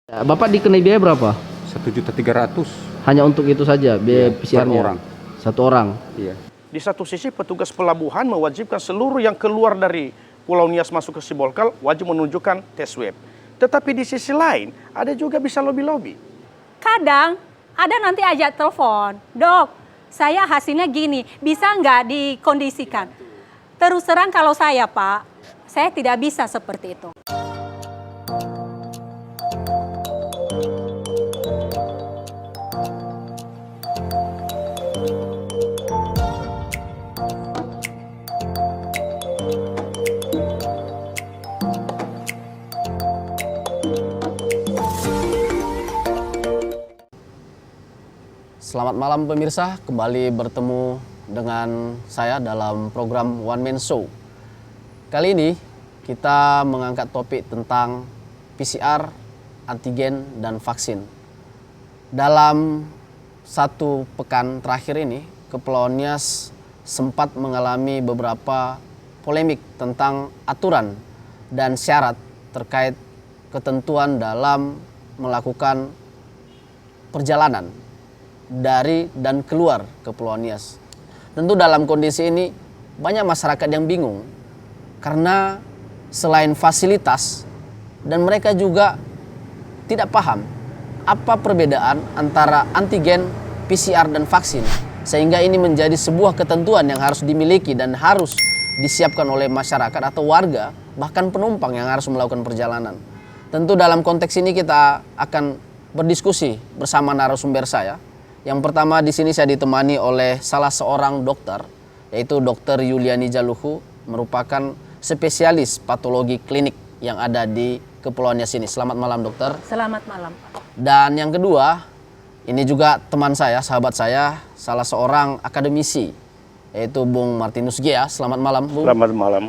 Bapak dikenai biaya berapa? 1.300.000 Hanya untuk itu saja biaya Iya, PCR-nya? per orang. Satu orang? Iya. Di satu sisi petugas pelabuhan mewajibkan seluruh yang keluar dari Pulau Nias masuk ke Sibolga wajib menunjukkan tes swab. Tetapi di sisi lain ada juga bisa lobby-lobby. Kadang ada nanti aja telepon, dok, saya hasilnya gini, bisa nggak dikondisikan? Terus terang kalau saya Pak, saya tidak bisa seperti itu. Selamat malam pemirsa, kembali bertemu dengan saya dalam program One Man Show. Kali ini kita mengangkat topik tentang PCR, antigen, dan vaksin. Dalam satu pekan terakhir ini, Kepulauan Nias sempat mengalami beberapa polemik tentang aturan dan syarat terkait ketentuan dalam melakukan perjalanan dari dan keluar Kepulauan Nias. Tentu dalam kondisi ini banyak masyarakat yang bingung karena selain fasilitas dan mereka juga tidak paham apa perbedaan antara antigen, PCR dan vaksin, sehingga ini menjadi sebuah ketentuan yang harus dimiliki dan harus disiapkan oleh masyarakat atau warga, bahkan penumpang yang harus melakukan perjalanan. Tentu dalam konteks ini kita akan berdiskusi bersama narasumber saya. Yang pertama di sini saya ditemani oleh salah seorang dokter, yaitu Dr. Yuliani Jaluhu, merupakan spesialis patologi klinik yang ada di Kepulauan Nias ini. Selamat malam dokter. Selamat malam. Dan yang kedua, ini juga teman saya, sahabat saya, salah seorang akademisi, yaitu Bung Martinus Gia. Selamat malam, Bung. Selamat malam.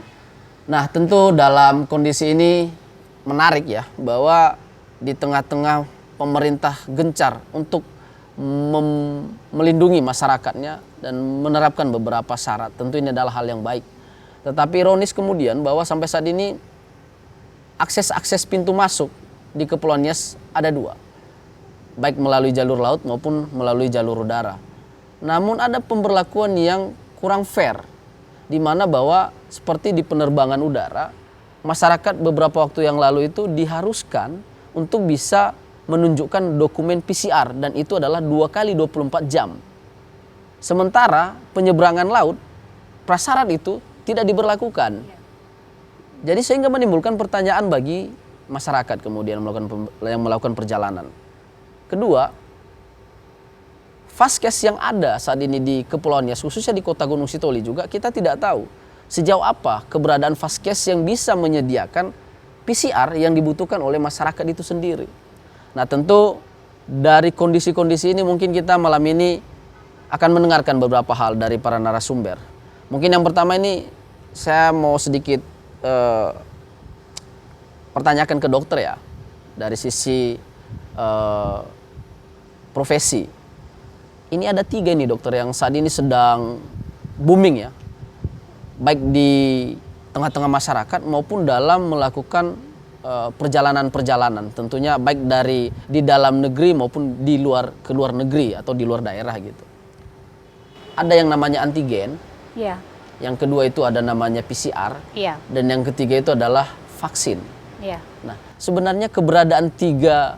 Nah, tentu dalam kondisi ini menarik ya, bahwa di tengah-tengah pemerintah gencar untuk melindungi masyarakatnya dan menerapkan beberapa syarat. Tentu ini adalah hal yang baik. Tetapi ironis kemudian bahwa sampai saat ini akses pintu masuk di Kepulauan Nias ada dua, baik melalui jalur laut maupun melalui jalur udara. Namun ada pemberlakuan yang kurang fair, di mana bahwa seperti di penerbangan udara, masyarakat beberapa waktu yang lalu itu diharuskan untuk bisa menunjukkan dokumen PCR, dan itu adalah 2 kali 24 jam. Sementara penyeberangan laut, prasyarat itu tidak diberlakukan. Jadi sehingga menimbulkan pertanyaan bagi masyarakat kemudian yang melakukan perjalanan. Kedua, vaskes yang ada saat ini di Kepulauan Nias, khususnya di Kota Gunung Sitoli juga, kita tidak tahu sejauh apa keberadaan vaskes yang bisa menyediakan PCR yang dibutuhkan oleh masyarakat itu sendiri. Nah, tentu dari kondisi-kondisi ini mungkin kita malam ini akan mendengarkan beberapa hal dari para narasumber. Mungkin yang pertama ini saya mau sedikit pertanyakan ke dokter ya, dari sisi profesi. Ini ada 3 nih dokter yang saat ini sedang booming ya, baik di tengah-tengah masyarakat maupun dalam melakukan perjalanan-perjalanan, tentunya baik dari di dalam negeri maupun di ke luar negeri atau di luar daerah gitu. Ada yang namanya antigen, Iya. yang kedua itu ada namanya PCR, Iya. dan yang ketiga itu adalah vaksin. Iya. Nah, sebenarnya keberadaan 3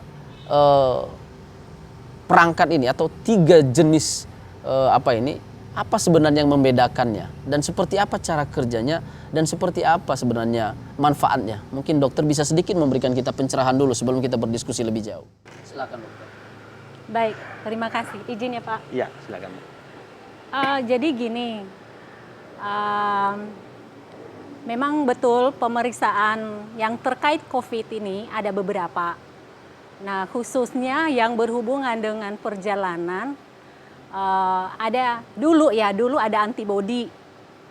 perangkat ini atau 3 jenis apa sebenarnya yang membedakannya, dan seperti apa cara kerjanya, dan seperti apa sebenarnya manfaatnya. Mungkin dokter bisa sedikit memberikan kita pencerahan dulu sebelum kita berdiskusi lebih jauh. Silakan dokter. Baik, terima kasih. Izin ya Pak. Iya, silakan. Jadi gini, memang betul pemeriksaan yang terkait COVID ini ada beberapa. Nah, khususnya yang berhubungan dengan perjalanan, ada dulu ada antibodi,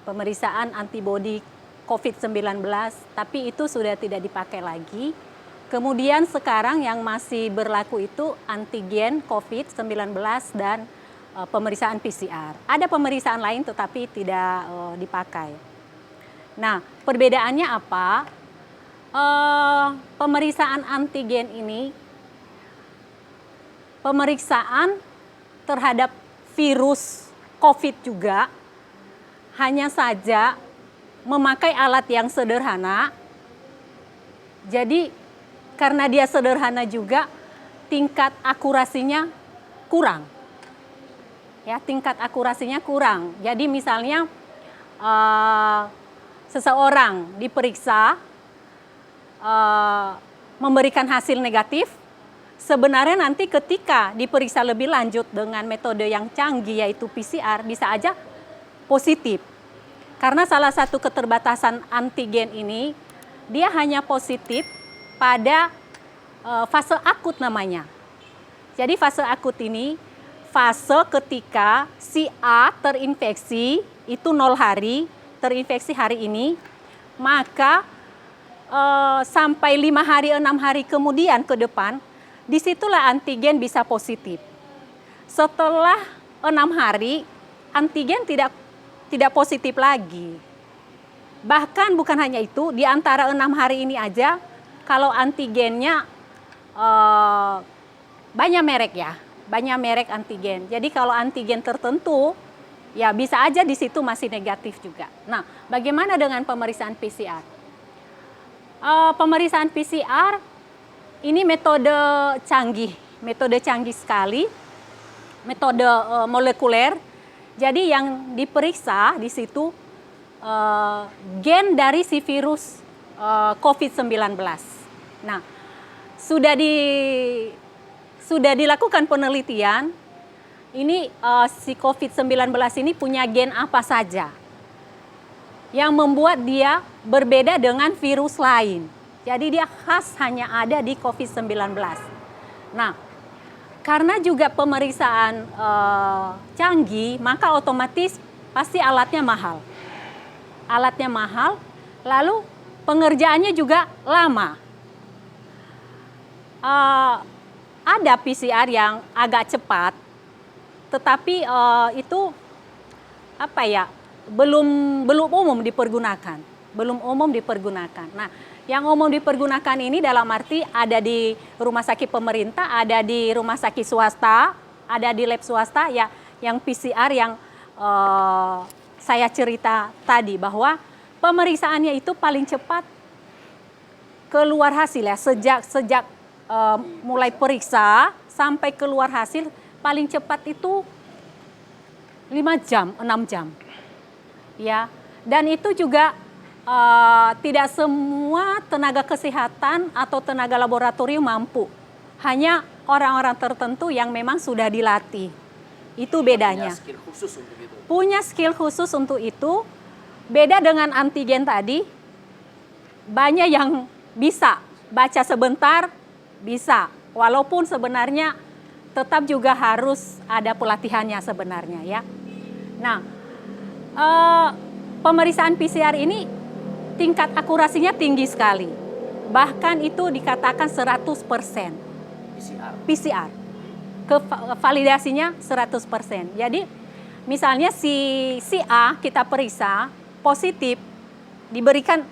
pemeriksaan antibodi COVID-19, tapi itu sudah tidak dipakai lagi. Kemudian sekarang yang masih berlaku itu antigen COVID-19 dan pemeriksaan PCR. Ada pemeriksaan lain tetapi tidak dipakai. Nah, perbedaannya apa? Pemeriksaan antigen ini pemeriksaan terhadap virus COVID juga, hanya saja memakai alat yang sederhana. Jadi karena dia sederhana juga, tingkat akurasinya kurang. Ya, tingkat akurasinya kurang. Jadi misalnya seseorang diperiksa memberikan hasil negatif, sebenarnya nanti ketika diperiksa lebih lanjut dengan metode yang canggih yaitu PCR bisa aja positif. Karena salah satu keterbatasan antigen ini, dia hanya positif pada fase akut namanya. Jadi fase akut ini fase ketika si A terinfeksi, itu 0 hari, terinfeksi hari ini, maka sampai 5 hari, 6 hari kemudian ke depan, disitulah antigen bisa positif. Setelah 6 hari, antigen tidak positif lagi. Bahkan bukan hanya itu, di antara 6 hari ini aja, kalau antigennya banyak merek ya, banyak merek antigen. Jadi kalau antigen tertentu, ya bisa aja di situ masih negatif juga. Nah, bagaimana dengan pemeriksaan PCR? Pemeriksaan PCR ini metode canggih sekali, metode molekuler. Jadi yang diperiksa di situ gen dari si virus COVID-19. Nah, sudah dilakukan penelitian, ini si COVID-19 ini punya gen apa saja yang membuat dia berbeda dengan virus lain. Jadi dia khas hanya ada di COVID-19. Nah, karena juga pemeriksaan canggih, maka otomatis pasti alatnya mahal. Alatnya mahal, lalu pengerjaannya juga lama. Ada PCR yang agak cepat, tetapi itu apa ya, belum umum dipergunakan, Nah, yang umum dipergunakan ini dalam arti ada di rumah sakit pemerintah, ada di rumah sakit swasta, ada di lab swasta, ya, yang PCR yang saya cerita tadi bahwa pemeriksaannya itu paling cepat keluar hasil ya, sejak mulai periksa sampai keluar hasil paling cepat itu 5 jam, 6 jam. Ya, dan itu juga tidak semua tenaga kesehatan atau tenaga laboratorium mampu. Hanya orang-orang tertentu yang memang sudah dilatih. Itu bedanya. Punya skill khusus untuk itu. Punya skill khusus untuk itu. Beda dengan antigen tadi. Banyak yang bisa baca sebentar, bisa. Walaupun sebenarnya tetap juga harus ada pelatihannya sebenarnya ya. Nah, pemeriksaan PCR ini tingkat akurasinya tinggi sekali. Bahkan itu dikatakan 100%. PCR. Validasinya 100%. Jadi misalnya si A kita periksa positif, diberikan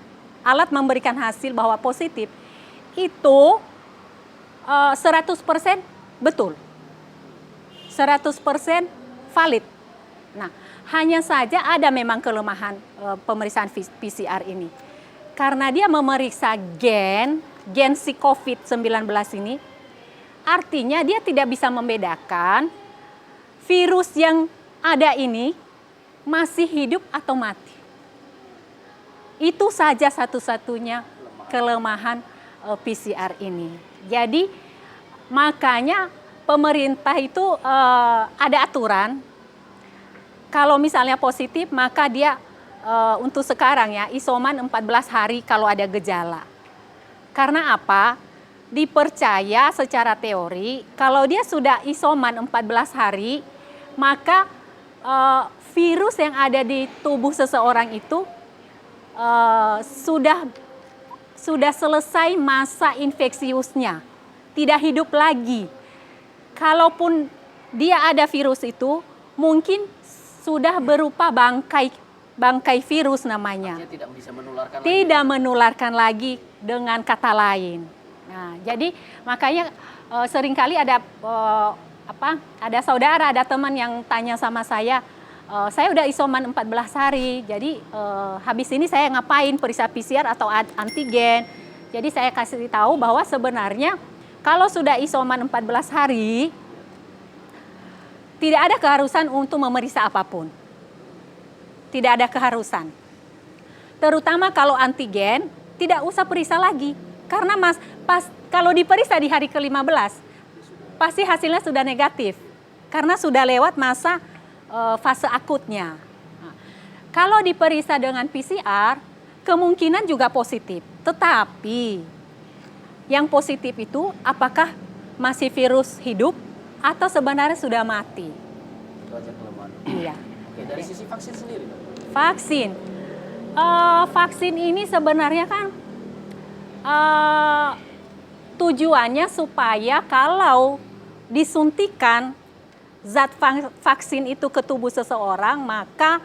alat memberikan hasil bahwa positif, itu 100% betul. 100% valid. Nah, hanya saja ada memang kelemahan pemeriksaan PCR ini. Karena dia memeriksa gen si COVID-19 ini, artinya dia tidak bisa membedakan virus yang ada ini masih hidup atau mati. Itu saja satu-satunya kelemahan PCR ini. Jadi makanya pemerintah itu ada aturan. Kalau misalnya positif, maka dia untuk sekarang ya isoman 14 hari kalau ada gejala. Karena apa? Dipercaya secara teori kalau dia sudah isoman 14 hari, maka virus yang ada di tubuh seseorang itu sudah selesai masa infeksiusnya, tidak hidup lagi. Kalaupun dia ada virus itu, mungkin sudah berupa bangkai virus namanya. Artinya tidak bisa menularkan tidak menularkan lagi dengan kata lain. Nah, jadi makanya seringkali ada ada saudara, ada teman yang tanya sama saya udah isoman 14 hari, jadi habis ini saya ngapain, periksa PCR atau antigen. Jadi saya kasih tahu bahwa sebenarnya kalau sudah isoman 14 hari, tidak ada keharusan untuk memeriksa apapun. Tidak ada keharusan. Terutama kalau antigen, tidak usah periksa lagi. Karena kalau diperiksa di hari ke-15, pasti hasilnya sudah negatif. Karena sudah lewat masa fase akutnya. Nah, kalau diperiksa dengan PCR, kemungkinan juga positif. Tetapi yang positif itu apakah masih virus hidup atau sebenarnya sudah mati? Itu aja kelemahan. Iya. Oke, dari sisi vaksin sendiri, Dok? Vaksin. Vaksin ini sebenarnya kan tujuannya supaya kalau disuntikan zat vaksin itu ke tubuh seseorang, maka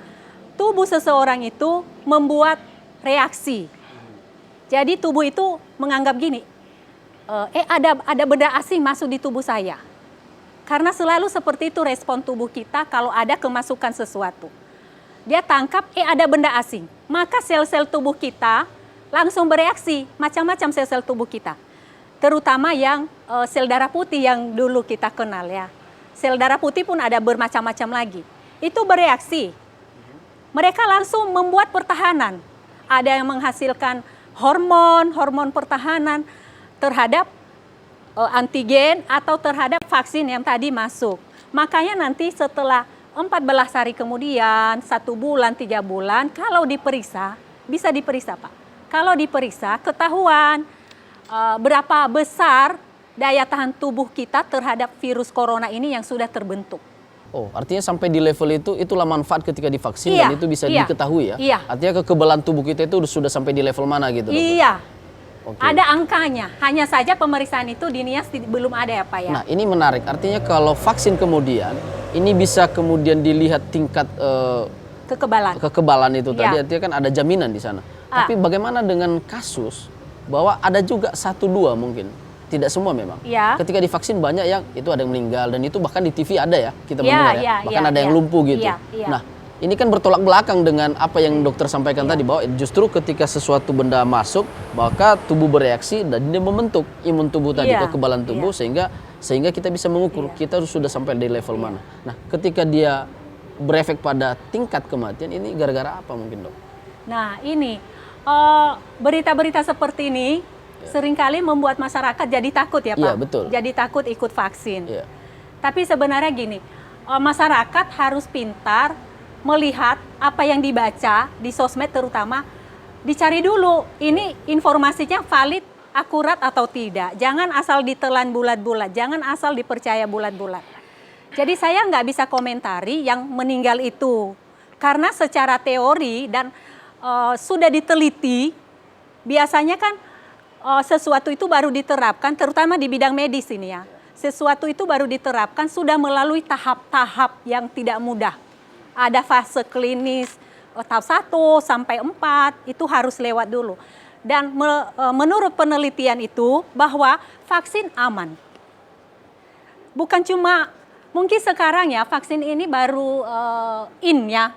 tubuh seseorang itu membuat reaksi. Jadi tubuh itu menganggap gini, ada benda asing masuk di tubuh saya. Karena selalu seperti itu respon tubuh kita kalau ada kemasukan sesuatu. Dia tangkap, ada benda asing. Maka sel-sel tubuh kita langsung bereaksi, macam-macam sel-sel tubuh kita. Terutama yang sel darah putih yang dulu kita kenal ya. Sel darah putih pun ada bermacam-macam lagi. Itu bereaksi. Mereka langsung membuat pertahanan. Ada yang menghasilkan hormon pertahanan terhadap antigen atau terhadap vaksin yang tadi masuk. Makanya nanti setelah 14 hari kemudian, 1 bulan, 3 bulan, kalau diperiksa, bisa diperiksa Pak. Kalau diperiksa, ketahuan berapa besar daya tahan tubuh kita terhadap virus corona ini yang sudah terbentuk. Oh, artinya sampai di level itulah manfaat ketika divaksin dan itu bisa diketahui ya? Iya. Artinya kekebalan tubuh kita itu sudah sampai di level mana gitu? Iya. Oke. Ada angkanya, hanya saja pemeriksaan itu di NIAS belum ada ya Pak ya. Nah ini menarik, artinya kalau vaksin kemudian, ini bisa kemudian dilihat tingkat kekebalan itu tadi, artinya kan ada jaminan di sana. Tapi bagaimana dengan kasus bahwa ada juga 1-2 mungkin? Tidak semua memang. Ya. Ketika divaksin banyak yang itu ada yang meninggal dan itu bahkan di TV ada ya kita mendengar ya. Bahkan ada yang lumpuh gitu. Nah ini kan bertolak belakang dengan apa yang dokter sampaikan tadi bahwa justru ketika sesuatu benda masuk maka tubuh bereaksi dan dia membentuk imun tubuh tadi, kekebalan tubuh sehingga kita bisa mengukur kita sudah sampai di level mana. Nah ketika dia berefek pada tingkat kematian ini gara-gara apa mungkin dok? Nah ini berita-berita seperti ini seringkali membuat masyarakat jadi takut ya Pak. Iya, betul. Jadi takut ikut vaksin. Iya. Tapi sebenarnya gini, masyarakat harus pintar melihat apa yang dibaca di sosmed terutama. Dicari dulu, ini informasinya valid, akurat atau tidak. Jangan asal ditelan bulat-bulat, jangan asal dipercaya bulat-bulat. Jadi saya nggak bisa komentari yang meninggal itu. Karena secara teori dan sudah diteliti, biasanya kan sesuatu itu baru diterapkan, terutama di bidang medis ini ya. Sesuatu itu baru diterapkan sudah melalui tahap-tahap yang tidak mudah. Ada fase klinis tahap 1 sampai 4 itu harus lewat dulu. Dan menurut penelitian itu bahwa vaksin aman. Bukan cuma mungkin sekarang ya vaksin ini baru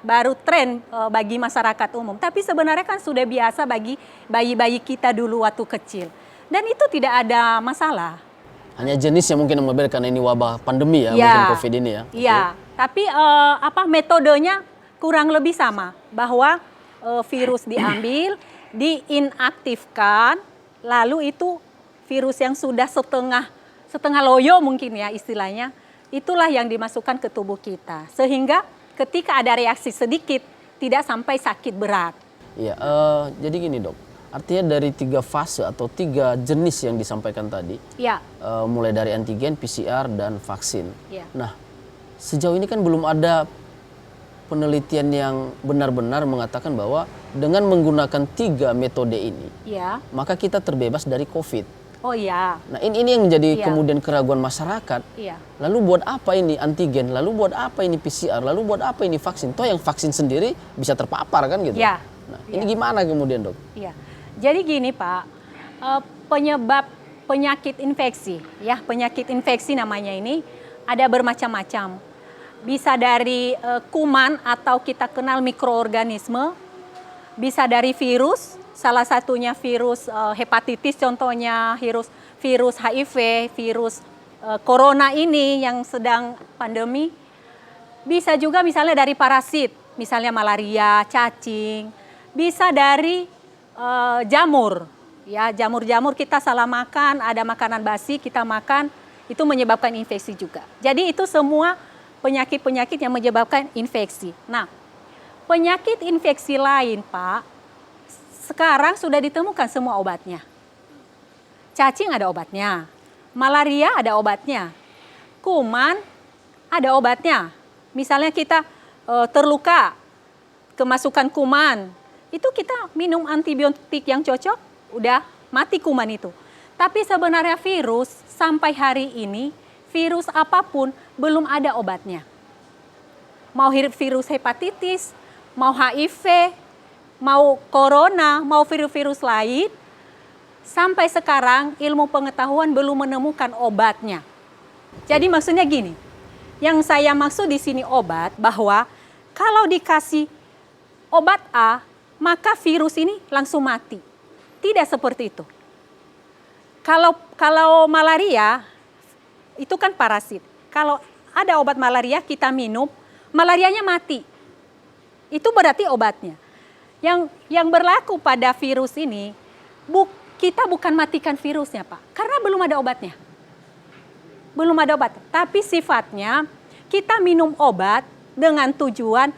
baru tren bagi masyarakat umum. Tapi sebenarnya kan sudah biasa bagi bayi-bayi kita dulu waktu kecil. Dan itu tidak ada masalah. Hanya jenisnya mungkin yang berbeda karena ini wabah pandemi ya, mungkin COVID ini ya. Iya, tapi metodenya kurang lebih sama. Bahwa virus diambil, diinaktifkan, lalu itu virus yang sudah setengah loyo mungkin ya istilahnya, itulah yang dimasukkan ke tubuh kita. Sehingga ketika ada reaksi sedikit, tidak sampai sakit berat. Iya, jadi gini dok, artinya dari 3 fase atau 3 jenis yang disampaikan tadi, mulai dari antigen, PCR, dan vaksin. Nah, sejauh ini kan belum ada penelitian yang benar-benar mengatakan bahwa dengan menggunakan 3 metode ini, maka kita terbebas dari COVID. Oh iya. Nah ini yang menjadi kemudian keraguan masyarakat. Lalu buat apa ini antigen? Lalu buat apa ini PCR? Lalu buat apa ini vaksin? Toh yang vaksin sendiri bisa terpapar kan gitu. Nah ini gimana kemudian dok? Iya. Jadi gini Pak, penyebab penyakit infeksi, ya penyakit infeksi namanya ini ada bermacam-macam. Bisa dari kuman atau kita kenal mikroorganisme, bisa dari virus, salah satunya virus hepatitis, contohnya virus HIV, virus corona ini yang sedang pandemi. Bisa juga misalnya dari parasit, misalnya malaria, cacing, bisa dari jamur. Ya, jamur-jamur kita salah makan, ada makanan basi kita makan, itu menyebabkan infeksi juga. Jadi itu semua penyakit-penyakit yang menyebabkan infeksi. Nah, penyakit infeksi lain, Pak, sekarang sudah ditemukan semua obatnya. Cacing ada obatnya, malaria ada obatnya, kuman ada obatnya. Misalnya kita terluka, kemasukan kuman, itu kita minum antibiotik yang cocok, udah mati kuman itu. Tapi sebenarnya virus sampai hari ini, virus apapun belum ada obatnya. Mau virus hepatitis, mau HIV, mau corona, mau virus-virus lain, sampai sekarang ilmu pengetahuan belum menemukan obatnya. Jadi maksudnya gini, yang saya maksud di sini obat, bahwa kalau dikasih obat A, maka virus ini langsung mati. Tidak seperti itu. Kalau malaria, itu kan parasit. Kalau ada obat malaria kita minum, malarianya mati. Itu berarti obatnya. Yang berlaku pada virus ini, kita bukan matikan virusnya, Pak. Karena belum ada obatnya. Belum ada obat. Tapi sifatnya kita minum obat dengan tujuan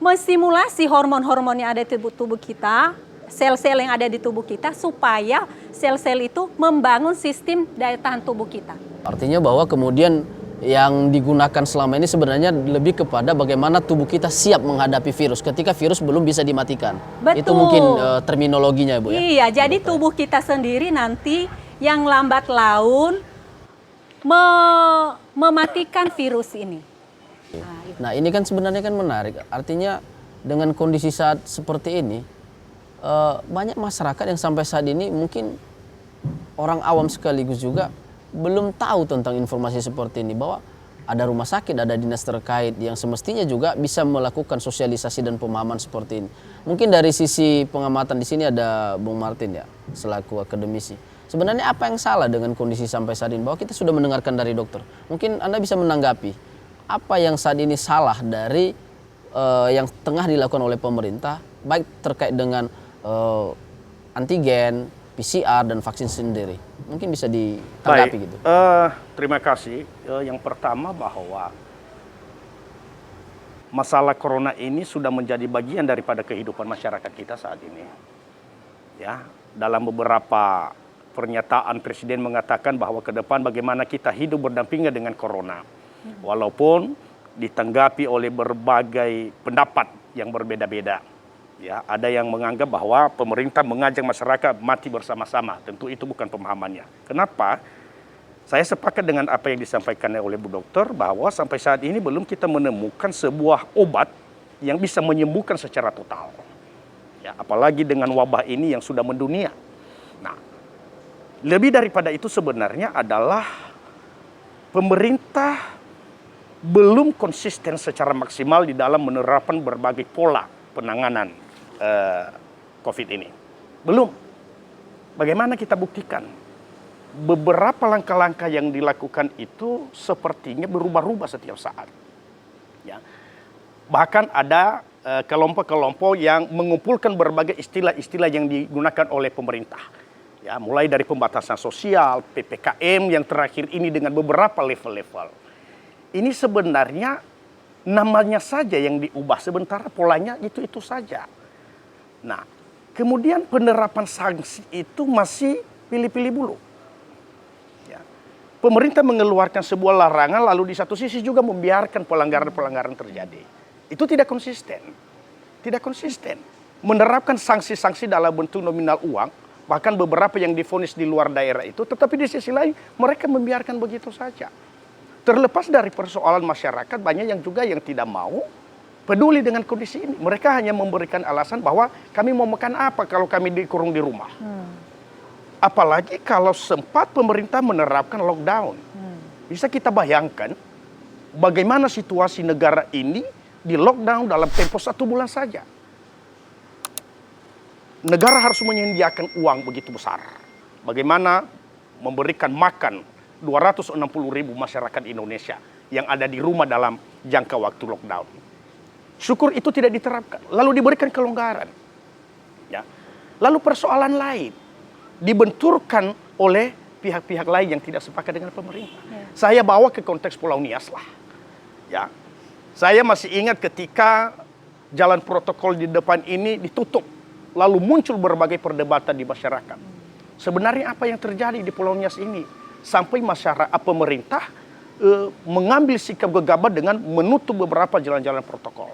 mensimulasi hormon-hormon yang ada di tubuh kita, sel-sel yang ada di tubuh kita, supaya sel-sel itu membangun sistem daya tahan tubuh kita. Artinya bahwa kemudian yang digunakan selama ini sebenarnya lebih kepada bagaimana tubuh kita siap menghadapi virus ketika virus belum bisa dimatikan. Betul. Itu mungkin terminologinya, Bu, ya? Iya, jadi tubuh kita sendiri nanti yang lambat laun mematikan virus ini. Nah, ini kan sebenarnya kan menarik. Artinya dengan kondisi saat seperti ini, banyak masyarakat yang sampai saat ini mungkin orang awam sekaligus juga belum tahu tentang informasi seperti ini, bahwa ada rumah sakit, ada dinas terkait yang semestinya juga bisa melakukan sosialisasi dan pemahaman seperti ini. Mungkin dari sisi pengamatan di sini ada Bung Martin ya, selaku akademisi. Sebenarnya apa yang salah dengan kondisi sampai saat ini? Bahwa kita sudah mendengarkan dari dokter. Mungkin Anda bisa menanggapi apa yang saat ini salah dari yang tengah dilakukan oleh pemerintah, baik terkait dengan antigen, PCR, dan vaksin sendiri. Mungkin bisa ditanggapi. Baik, gitu. Terima kasih. Yang pertama bahwa masalah corona ini sudah menjadi bagian daripada kehidupan masyarakat kita saat ini. Ya, dalam beberapa pernyataan Presiden mengatakan bahwa ke depan bagaimana kita hidup berdampingan dengan corona. Walaupun ditanggapi oleh berbagai pendapat yang berbeda-beda. Ya, ada yang menganggap bahwa pemerintah mengajak masyarakat mati bersama-sama. Tentu itu bukan pemahamannya. Kenapa? Saya sepakat dengan apa yang disampaikan oleh Bu Dokter, bahwa sampai saat ini belum kita menemukan sebuah obat yang bisa menyembuhkan secara total. Ya, apalagi dengan wabah ini yang sudah mendunia. Nah, lebih daripada itu sebenarnya adalah pemerintah belum konsisten secara maksimal di dalam menerapkan berbagai pola penanganan COVID ini. Belum. Bagaimana kita buktikan? Beberapa langkah-langkah yang dilakukan itu sepertinya berubah-ubah setiap saat. Ya. Bahkan ada kelompok-kelompok yang mengumpulkan berbagai istilah-istilah yang digunakan oleh pemerintah. Ya, mulai dari pembatasan sosial, PPKM yang terakhir ini dengan beberapa level-level. Ini sebenarnya namanya saja yang diubah, sementara polanya itu saja. Nah, kemudian penerapan sanksi itu masih pilih-pilih bulu. Ya. Pemerintah mengeluarkan sebuah larangan, lalu di satu sisi juga membiarkan pelanggaran-pelanggaran terjadi. Itu tidak konsisten. Tidak konsisten. Menerapkan sanksi-sanksi dalam bentuk nominal uang, bahkan beberapa yang divonis di luar daerah itu, tetapi di sisi lain mereka membiarkan begitu saja. Terlepas dari persoalan masyarakat, banyak yang juga yang tidak mau peduli dengan kondisi ini. Mereka hanya memberikan alasan bahwa kami mau makan apa kalau kami dikurung di rumah. Apalagi kalau sempat pemerintah menerapkan lockdown. Bisa kita bayangkan bagaimana situasi negara ini di lockdown dalam tempo 1 bulan saja. Negara harus menyediakan uang begitu besar. Bagaimana memberikan makan 260.000 masyarakat Indonesia yang ada di rumah dalam jangka waktu lockdown. Syukur itu tidak diterapkan, lalu diberikan kelonggaran. Ya. Lalu persoalan lain dibenturkan oleh pihak-pihak lain yang tidak sepakat dengan pemerintah. Saya bawa ke konteks Pulau Nias lah. Ya. Saya masih ingat ketika jalan protokol di depan ini ditutup, lalu muncul berbagai perdebatan di masyarakat. Sebenarnya apa yang terjadi di Pulau Nias ini? Sampai masyarakat pemerintah mengambil sikap gegabah dengan menutup beberapa jalan-jalan protokol.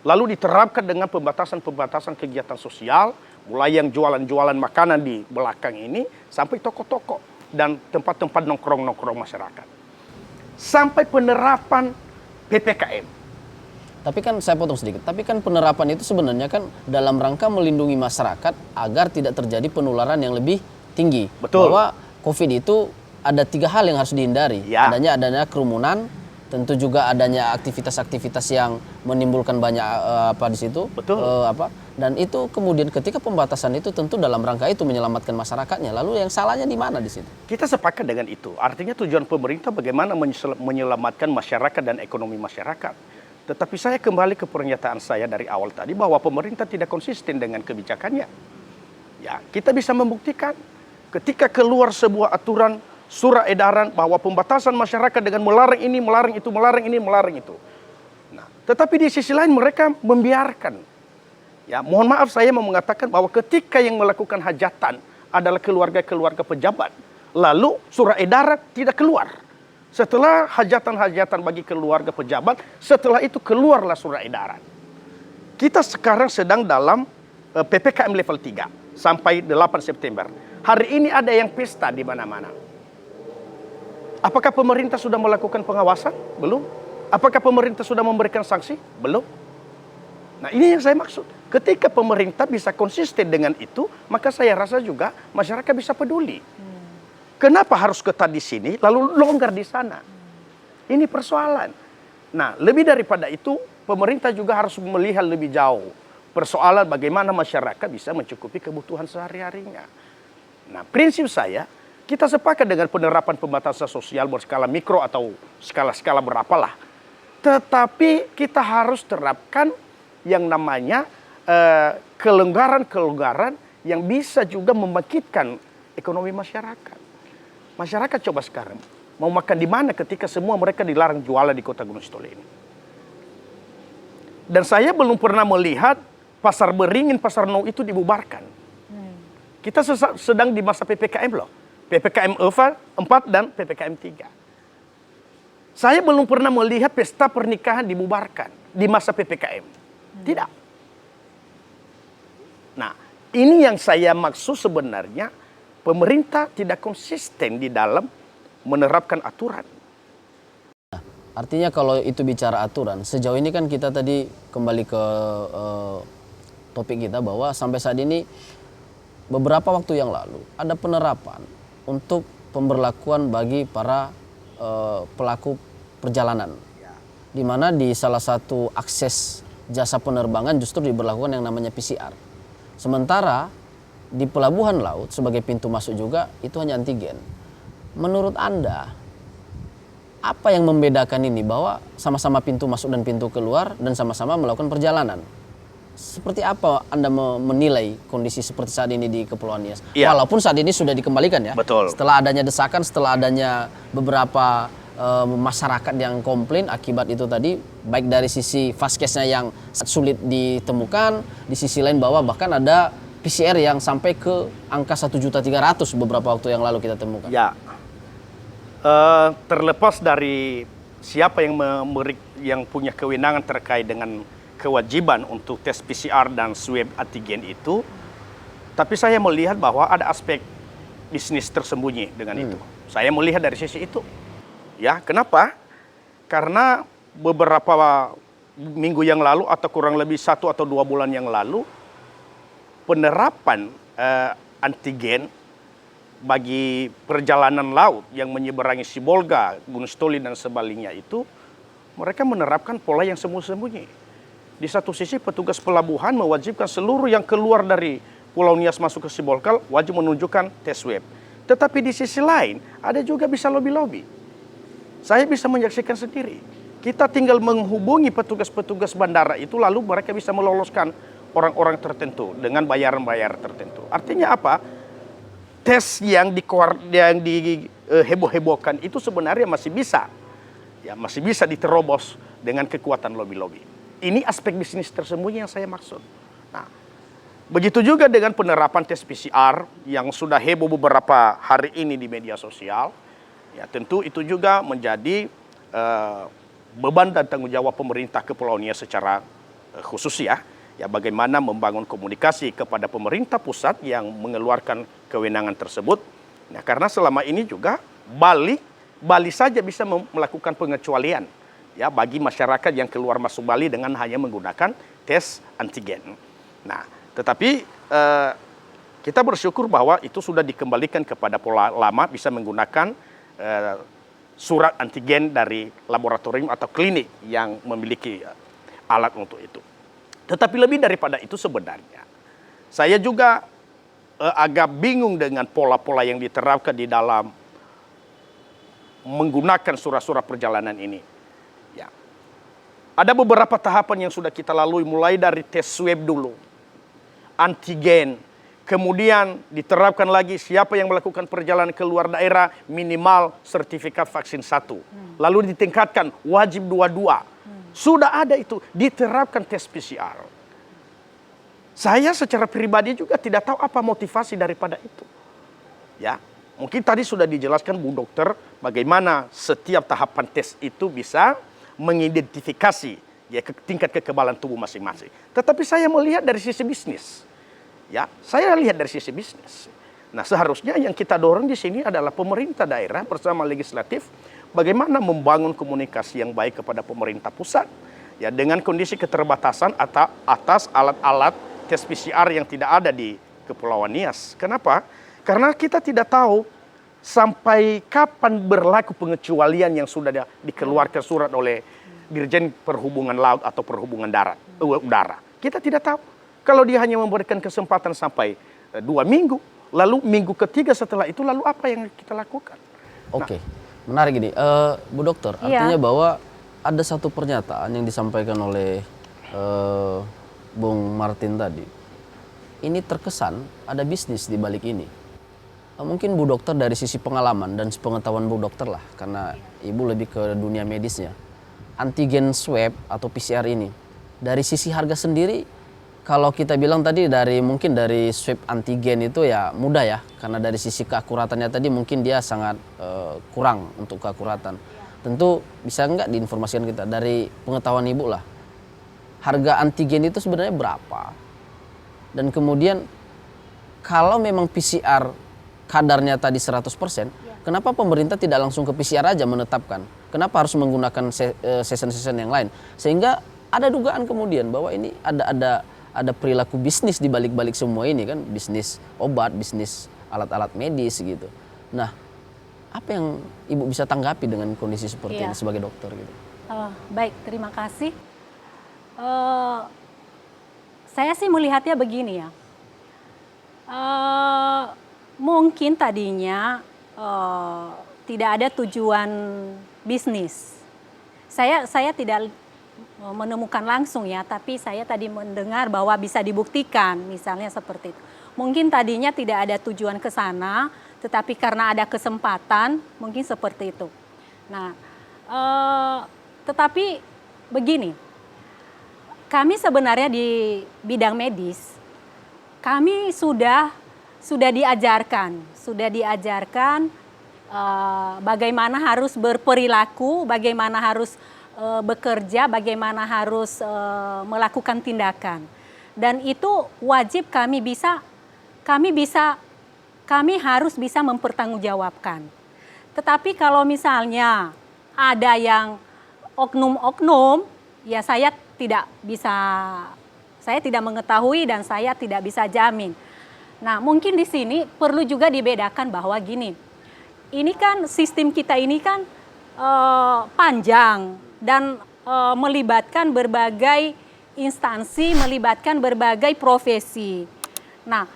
Lalu diterapkan dengan pembatasan-pembatasan kegiatan sosial, mulai yang jualan-jualan makanan di belakang ini, sampai toko-toko dan tempat-tempat nongkrong-nongkrong masyarakat. Sampai penerapan PPKM. Tapi kan saya potong sedikit, tapi kan penerapan itu sebenarnya kan dalam rangka melindungi masyarakat agar tidak terjadi penularan yang lebih tinggi. Betul. Bahwa COVID itu ada 3 hal yang harus dihindari. Ya. Adanya kerumunan, tentu juga adanya aktivitas-aktivitas yang menimbulkan banyak di situ. Betul. Dan itu kemudian ketika pembatasan itu tentu dalam rangka itu menyelamatkan masyarakatnya. Lalu yang salahnya di mana di situ? Kita sepakat dengan itu. Artinya tujuan pemerintah bagaimana menyelamatkan masyarakat dan ekonomi masyarakat. Tetapi saya kembali ke pernyataan saya dari awal tadi bahwa pemerintah tidak konsisten dengan kebijakannya. Ya, kita bisa membuktikan ketika keluar sebuah aturan surat edaran bahwa pembatasan masyarakat dengan melarang ini, melarang itu, melarang ini, melarang itu. Nah, tetapi di sisi lain mereka membiarkan. Ya, mohon maaf saya mau mengatakan bahwa ketika yang melakukan hajatan adalah keluarga-keluarga pejabat, lalu surat edaran tidak keluar. Setelah hajatan-hajatan bagi keluarga pejabat, setelah itu keluarlah surat edaran. Kita sekarang sedang dalam PPKM level 3 sampai 8 September. Hari ini ada yang pesta di mana-mana. Apakah pemerintah sudah melakukan pengawasan? Belum. Apakah pemerintah sudah memberikan sanksi? Belum. Nah, ini yang saya maksud. Ketika pemerintah bisa konsisten dengan itu, maka saya rasa juga masyarakat bisa peduli. Kenapa harus ketat di sini, lalu longgar di sana? Ini persoalan. Nah, lebih daripada itu, pemerintah juga harus melihat lebih jauh. Persoalan bagaimana masyarakat bisa mencukupi kebutuhan sehari-harinya. Nah, prinsip saya, kita sepakat dengan penerapan pembatasan sosial berskala mikro atau skala-skala berapalah. Tetapi kita harus terapkan yang namanya kelonggaran-kelonggaran yang bisa juga membangkitkan ekonomi masyarakat. Masyarakat coba sekarang mau makan di mana ketika semua mereka dilarang jualan di Kota Gunung Sitoli ini. Dan saya belum pernah melihat Pasar Beringin, Pasar Nou itu dibubarkan. Kita sedang di masa PPKM loh. PPKM 4 dan PPKM 3. Saya belum pernah melihat pesta pernikahan dibubarkan di masa PPKM. Tidak. Nah, ini yang saya maksud sebenarnya. Pemerintah tidak konsisten di dalam menerapkan aturan. Artinya kalau itu bicara aturan, sejauh ini kan kita tadi kembali ke topik kita bahwa sampai saat ini beberapa waktu yang lalu ada penerapan untuk pemberlakuan bagi para pelaku perjalanan. Di mana di salah satu akses jasa penerbangan justru diberlakukan yang namanya PCR. Sementara di pelabuhan laut sebagai pintu masuk juga itu hanya antigen. Menurut Anda, apa yang membedakan ini bahwa sama-sama pintu masuk dan pintu keluar dan sama-sama melakukan perjalanan? Seperti apa Anda menilai kondisi seperti saat ini di Kepulauan Nias? Ya. Walaupun saat ini sudah dikembalikan ya. Betul. Setelah adanya desakan, setelah adanya beberapa masyarakat yang komplain akibat itu tadi, baik dari sisi vaskesnya yang sulit ditemukan, di sisi lain bahwa bahkan ada PCR yang sampai ke angka 1.300.000 beberapa waktu yang lalu kita temukan. Ya, terlepas dari siapa yang punya kewenangan terkait dengan kewajiban untuk tes PCR dan swab antigen itu, tapi saya melihat bahwa ada aspek bisnis tersembunyi dengan itu. Saya melihat dari sisi itu. Ya, kenapa? Karena beberapa minggu yang lalu atau kurang lebih 1 atau 2 bulan yang lalu, penerapan antigen bagi perjalanan laut yang menyeberangi Sibolga, Gunung Stoli dan sebaliknya itu, mereka menerapkan pola yang sembunyi-sembunyi. Di satu sisi petugas pelabuhan mewajibkan seluruh yang keluar dari Pulau Nias masuk ke Sibolga wajib menunjukkan tes swab. Tetapi di sisi lain ada juga bisa lobby-lobby. Saya bisa menyaksikan sendiri. Kita tinggal menghubungi petugas-petugas bandara itu lalu mereka bisa meloloskan orang-orang tertentu dengan bayaran-bayaran tertentu. Artinya apa? Tes yang diheboh-hebohkan itu sebenarnya masih bisa diterobos dengan kekuatan lobby-lobby. Ini aspek bisnis tersembunyi yang saya maksud. Nah, begitu juga dengan penerapan tes PCR yang sudah heboh beberapa hari ini di media sosial. Ya, tentu itu juga menjadi beban dan tanggung jawab pemerintah Kepulauan Nias secara khusus ya. Ya, bagaimana membangun komunikasi kepada pemerintah pusat yang mengeluarkan kewenangan tersebut. Nah, karena selama ini juga Bali saja bisa melakukan pengecualian ya bagi masyarakat yang keluar masuk Bali dengan hanya menggunakan tes antigen. Nah, tetapi kita bersyukur bahwa itu sudah dikembalikan kepada pola lama, bisa menggunakan surat antigen dari laboratorium atau klinik yang memiliki alat untuk itu. Tetapi lebih daripada itu sebenarnya, saya juga agak bingung dengan pola-pola yang diterapkan di dalam menggunakan surat-surat perjalanan ini. Ya. Ada beberapa tahapan yang sudah kita lalui, mulai dari tes swab dulu, antigen, kemudian diterapkan lagi siapa yang melakukan perjalanan ke luar daerah minimal sertifikat vaksin 1. Lalu ditingkatkan wajib 2-2. Sudah ada itu, diterapkan tes PCR. Saya secara pribadi juga tidak tahu apa motivasi daripada itu. Ya, mungkin tadi sudah dijelaskan Bu Dokter bagaimana setiap tahapan tes itu bisa mengidentifikasi ya tingkat kekebalan tubuh masing-masing. Tetapi saya melihat dari sisi bisnis. Ya, saya lihat dari sisi bisnis. Nah, seharusnya yang kita dorong di sini adalah pemerintah daerah bersama legislatif bagaimana membangun komunikasi yang baik kepada pemerintah pusat ya dengan kondisi keterbatasan atas alat-alat tes PCR yang tidak ada di Kepulauan Nias. Kenapa? Karena kita tidak tahu sampai kapan berlaku pengecualian yang sudah dikeluarkan surat oleh Dirjen Perhubungan Laut atau Perhubungan Udara. Kita tidak tahu. Kalau dia hanya memberikan kesempatan sampai 2 minggu, lalu minggu ketiga setelah itu, lalu apa yang kita lakukan? Oke, menarik ini. Bu Dokter, artinya bahwa ada satu pernyataan yang disampaikan oleh Bung Martin tadi. Ini terkesan ada bisnis di balik ini. Mungkin Bu Dokter dari sisi pengalaman dan pengetahuan Bu Dokter lah, karena Ibu lebih ke dunia medisnya. Antigen swab atau PCR ini, dari sisi harga sendiri, kalau kita bilang tadi mungkin dari swab antigen itu ya mudah ya, karena dari sisi keakuratannya tadi mungkin dia sangat kurang untuk keakuratan. Tentu bisa nggak diinformasikan kita dari pengetahuan Ibu lah, harga antigen itu sebenarnya berapa? Dan kemudian kalau memang PCR kadarnya tadi 100%, kenapa pemerintah tidak langsung ke PCR aja menetapkan? Kenapa harus menggunakan season-season yang lain? Sehingga ada dugaan kemudian bahwa ini ada perilaku bisnis di balik-balik semua ini kan, bisnis obat, bisnis alat-alat medis gitu. Nah, apa yang Ibu bisa tanggapi dengan kondisi seperti ini sebagai dokter gitu? Baik, terima kasih. Saya sih melihatnya begini ya. Mungkin tadinya tidak ada tujuan bisnis. Saya tidak menemukan langsung ya, tapi saya tadi mendengar bahwa bisa dibuktikan, misalnya seperti itu. Mungkin tadinya tidak ada tujuan ke sana, tetapi karena ada kesempatan, mungkin seperti itu. Nah, tetapi begini, kami sebenarnya di bidang medis, kami sudah diajarkan bagaimana harus berperilaku, bagaimana harus bekerja, bagaimana harus melakukan tindakan. Dan itu wajib kami harus bisa mempertanggungjawabkan. Tetapi kalau misalnya ada yang oknum-oknum, ya saya tidak mengetahui dan saya tidak bisa jamin. Nah, mungkin di sini perlu juga dibedakan bahwa gini, ini kan sistem kita ini kan panjang dan melibatkan berbagai instansi, melibatkan berbagai profesi. Nah,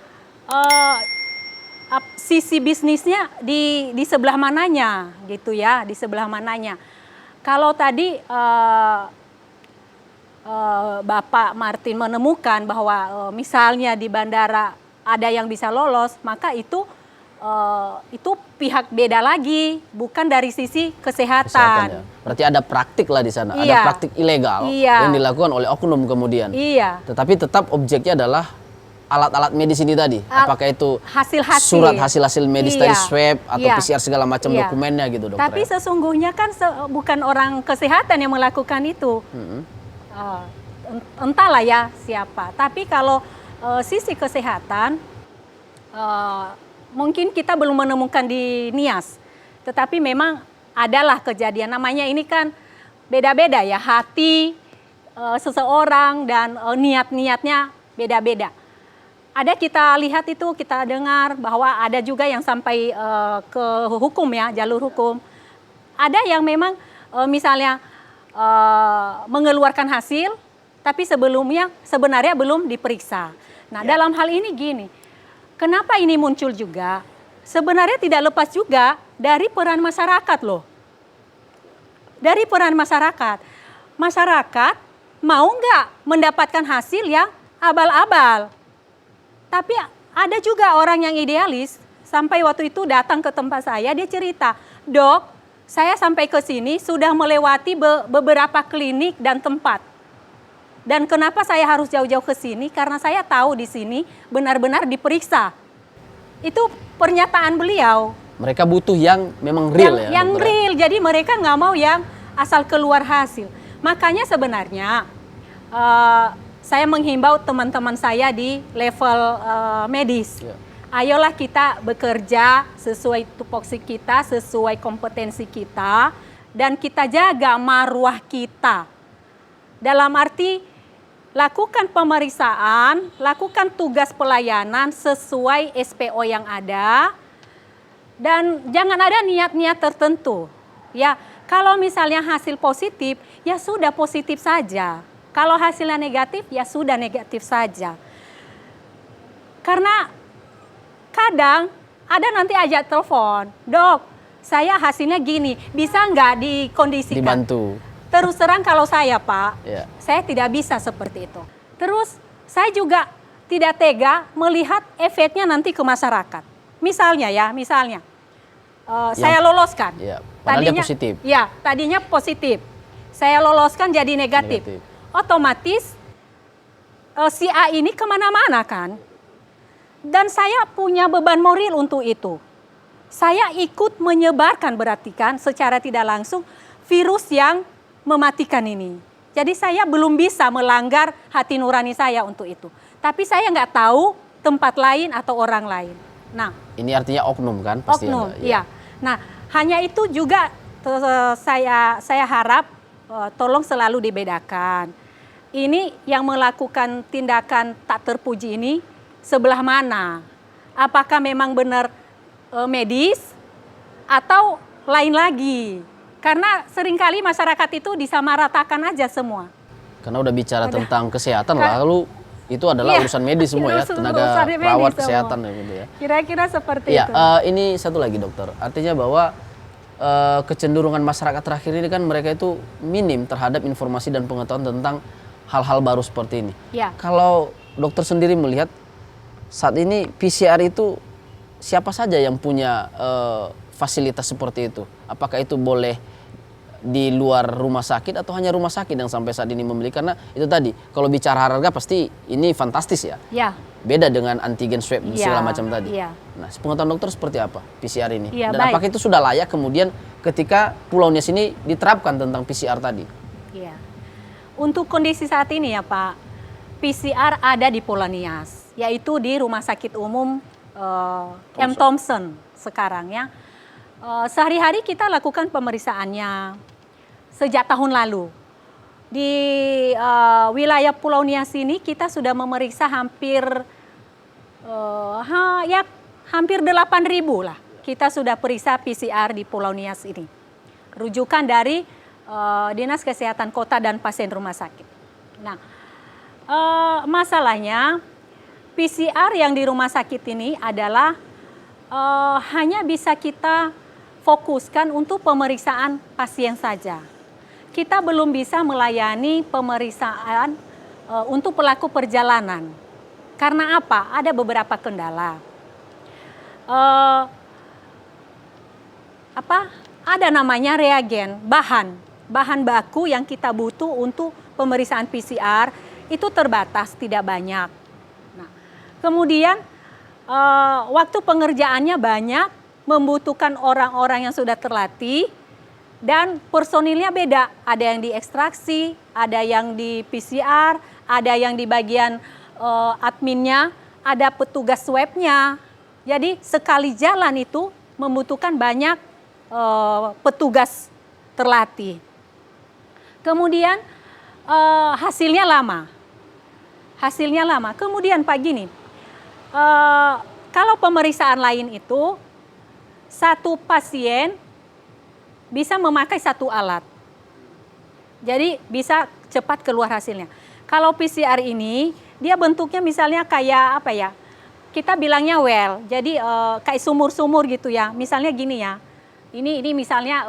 sisi bisnisnya di sebelah mananya gitu ya, di sebelah mananya. Kalau tadi Bapak Martin menemukan bahwa misalnya di bandara ada yang bisa lolos, maka itu pihak beda lagi, bukan dari sisi kesehatan. Ya. Berarti ada praktik lah di sana, Iya. ada praktik ilegal Iya. yang dilakukan oleh oknum kemudian. Iya. Tetapi tetap objeknya adalah alat-alat medis ini tadi. Apakah itu Hasil-hasil. surat hasil medis Iya. dari swab atau Iya. PCR segala macam Iya. dokumennya gitu, dokter. Tapi sesungguhnya kan bukan orang kesehatan yang melakukan itu. Entahlah ya siapa. Tapi kalau sisi kesehatan, mungkin kita belum menemukan di Nias. Tetapi memang adalah kejadian. Namanya ini kan beda-beda ya. Hati seseorang dan niat-niatnya beda-beda. Ada kita lihat itu, kita dengar bahwa ada juga yang sampai ke hukum ya, jalur hukum. Ada yang memang misalnya mengeluarkan hasil, tapi sebelumnya sebenarnya belum diperiksa. Nah, dalam hal ini gini, kenapa ini muncul juga? Sebenarnya tidak lepas juga dari peran masyarakat loh. Dari peran masyarakat. Masyarakat mau nggak mendapatkan hasil yang abal-abal? Tapi ada juga orang yang idealis, sampai waktu itu datang ke tempat saya, dia cerita, "Dok, saya sampai ke sini sudah melewati beberapa klinik dan tempat. Dan kenapa saya harus jauh-jauh ke sini? Karena saya tahu di sini benar-benar diperiksa." Itu pernyataan beliau. Mereka butuh yang memang real ya. Yang dokter? real, jadi mereka nggak mau yang asal keluar hasil. Makanya sebenarnya saya menghimbau teman-teman saya di level medis. Ya. Ayolah kita bekerja sesuai tupoksi kita, sesuai kompetensi kita, dan kita jaga marwah kita. Dalam arti lakukan pemeriksaan, lakukan tugas pelayanan sesuai SPO yang ada, dan jangan ada niat-niat tertentu. Ya, kalau misalnya hasil positif, ya sudah positif saja. Kalau hasilnya negatif, ya sudah negatif saja. Karena kadang ada nanti aja telepon, "Dok, saya hasilnya gini, bisa nggak dikondisikan?" Dibantu. Terus terang kalau saya, Pak, Ya. saya tidak bisa seperti itu. Terus saya juga tidak tega melihat efeknya nanti ke masyarakat. Misalnya ya, saya loloskan. Ya, padahal dia positif. Ya, tadinya positif. Saya loloskan jadi negatif. Otomatis si A ini kemana-mana kan. Dan saya punya beban moral untuk itu. Saya ikut menyebarkan berarti kan secara tidak langsung virus yang mematikan ini. Jadi saya belum bisa melanggar hati nurani saya untuk itu. Tapi saya nggak tahu tempat lain atau orang lain. Nah, Ini artinya oknum kan? Pasti oknum, ada, iya. Nah, hanya itu juga saya harap tolong selalu dibedakan. Ini yang melakukan tindakan tak terpuji ini sebelah mana? Apakah memang benar medis atau lain lagi? Karena seringkali masyarakat itu disamaratakan aja semua. Karena udah bicara tentang kesehatan, lalu itu adalah urusan medis semua ya, urusan tenaga medis perawat semua. kesehatan ya gitu ya. Kira-kira seperti Iya, itu. ini satu lagi dokter. Artinya bahwa kecenderungan masyarakat terakhir ini kan mereka itu minim terhadap informasi dan pengetahuan tentang hal-hal baru seperti ini. Ya. Kalau dokter sendiri melihat saat ini PCR itu siapa saja yang punya fasilitas seperti itu? Apakah itu boleh di luar rumah sakit atau hanya rumah sakit yang sampai saat ini membeli? Karena itu tadi, kalau bicara harga pasti ini fantastis ya. Ya. Beda dengan antigen swab segala macam tadi. Iya. Nah, sepengetahuan dokter seperti apa PCR ini? Iya, Dan baik. apakah itu sudah layak kemudian ketika Pulau Nias ini diterapkan tentang PCR tadi? Iya. Untuk kondisi saat ini ya Pak, PCR ada di Pulau Nias, yaitu di Rumah Sakit Umum M. Thompson sekarang ya. Sehari-hari kita lakukan pemeriksaannya sejak tahun lalu. Di wilayah Pulau Nias ini kita sudah memeriksa hampir Ya hampir 8.000 lah. Kita sudah periksa PCR di Pulau Nias ini. Rujukan dari Dinas Kesehatan Kota dan pasien rumah sakit. Nah, masalahnya PCR yang di rumah sakit ini adalah hanya bisa kita fokuskan untuk pemeriksaan pasien saja. Kita belum bisa melayani pemeriksaan untuk pelaku perjalanan. Karena apa? Ada beberapa kendala. Ada namanya reagen, bahan baku yang kita butuh untuk pemeriksaan PCR itu terbatas, tidak banyak. Nah, kemudian waktu pengerjaannya banyak, membutuhkan orang-orang yang sudah terlatih dan personilnya beda. Ada yang di ekstraksi, ada yang di PCR, ada yang di bagian adminnya, ada petugas swabnya. Jadi sekali jalan itu membutuhkan banyak petugas terlatih. Kemudian hasilnya lama. Kemudian Pak gini, kalau pemeriksaan lain itu satu pasien bisa memakai satu alat. Jadi bisa cepat keluar hasilnya. Kalau PCR ini dia bentuknya misalnya kayak apa ya? Kita bilangnya well. Jadi kayak sumur-sumur gitu ya. Misalnya gini ya. Ini misalnya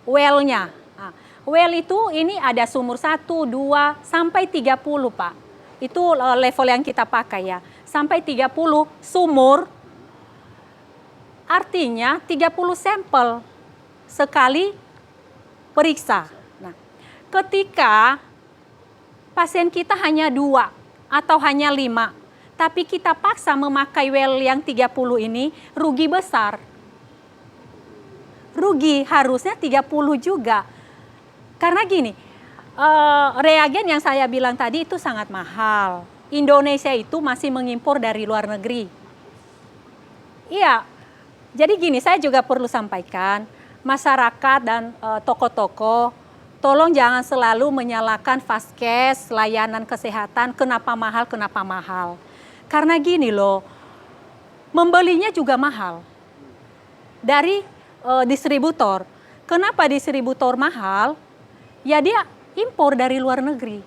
well-nya. Nah, well itu ini ada sumur 1, 2 sampai 30, Pak. Itu level yang kita pakai ya. Sampai 30 sumur. Artinya 30 sampel sekali periksa. Nah, ketika pasien kita hanya 2 atau hanya 5, tapi kita paksa memakai well yang 30 ini, rugi besar. Rugi harusnya 30 juga. Karena gini, reagen yang saya bilang tadi itu sangat mahal. Indonesia itu masih mengimpor dari luar negeri. Iya, jadi gini saya juga perlu sampaikan, masyarakat dan toko-toko, tolong jangan selalu menyalahkan Vaskes, layanan kesehatan, kenapa mahal. Karena gini loh, membelinya juga mahal dari distributor. Kenapa distributor mahal? Ya dia impor dari luar negeri.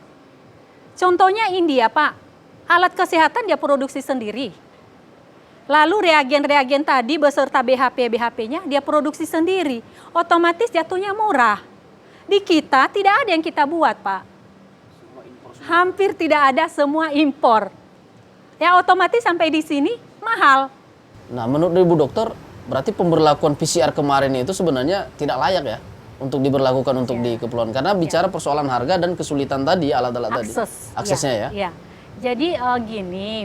Contohnya India Pak, alat kesehatan dia produksi sendiri. Lalu reagen-reagen tadi beserta BHP-nya dia produksi sendiri. Otomatis jatuhnya murah. Di kita tidak ada yang kita buat Pak. Hampir tidak ada, semua impor. Ya otomatis sampai di sini mahal. Nah, menurut Ibu Dokter, berarti pemberlakuan PCR kemarin itu sebenarnya tidak layak ya untuk diberlakukan untuk di Kepulauan, karena bicara persoalan harga dan kesulitan tadi, alat-alat tadi. Aksesnya ya. Jadi gini,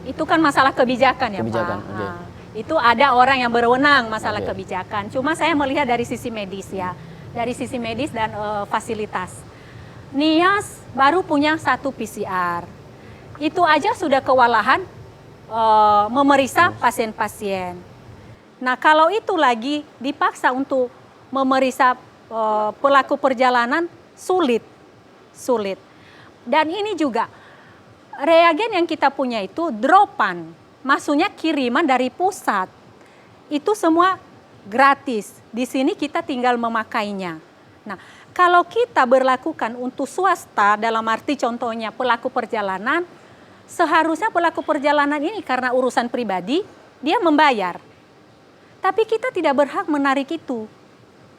itu kan masalah kebijakan ya Pak. Okay. Nah, itu ada orang yang berwenang masalah kebijakan. Cuma saya melihat dari sisi medis ya, dari sisi medis dan fasilitas. Nias baru punya 1 PCR. Itu aja sudah kewalahan memeriksa pasien-pasien. Nah kalau itu lagi dipaksa untuk memeriksa pelaku perjalanan, sulit. Dan ini juga reagen yang kita punya itu dropan, maksudnya kiriman dari pusat. Itu semua gratis. Di sini kita tinggal memakainya. Nah kalau kita berlakukan untuk swasta, dalam arti contohnya pelaku perjalanan, seharusnya pelaku perjalanan ini karena urusan pribadi, dia membayar. Tapi kita tidak berhak menarik itu.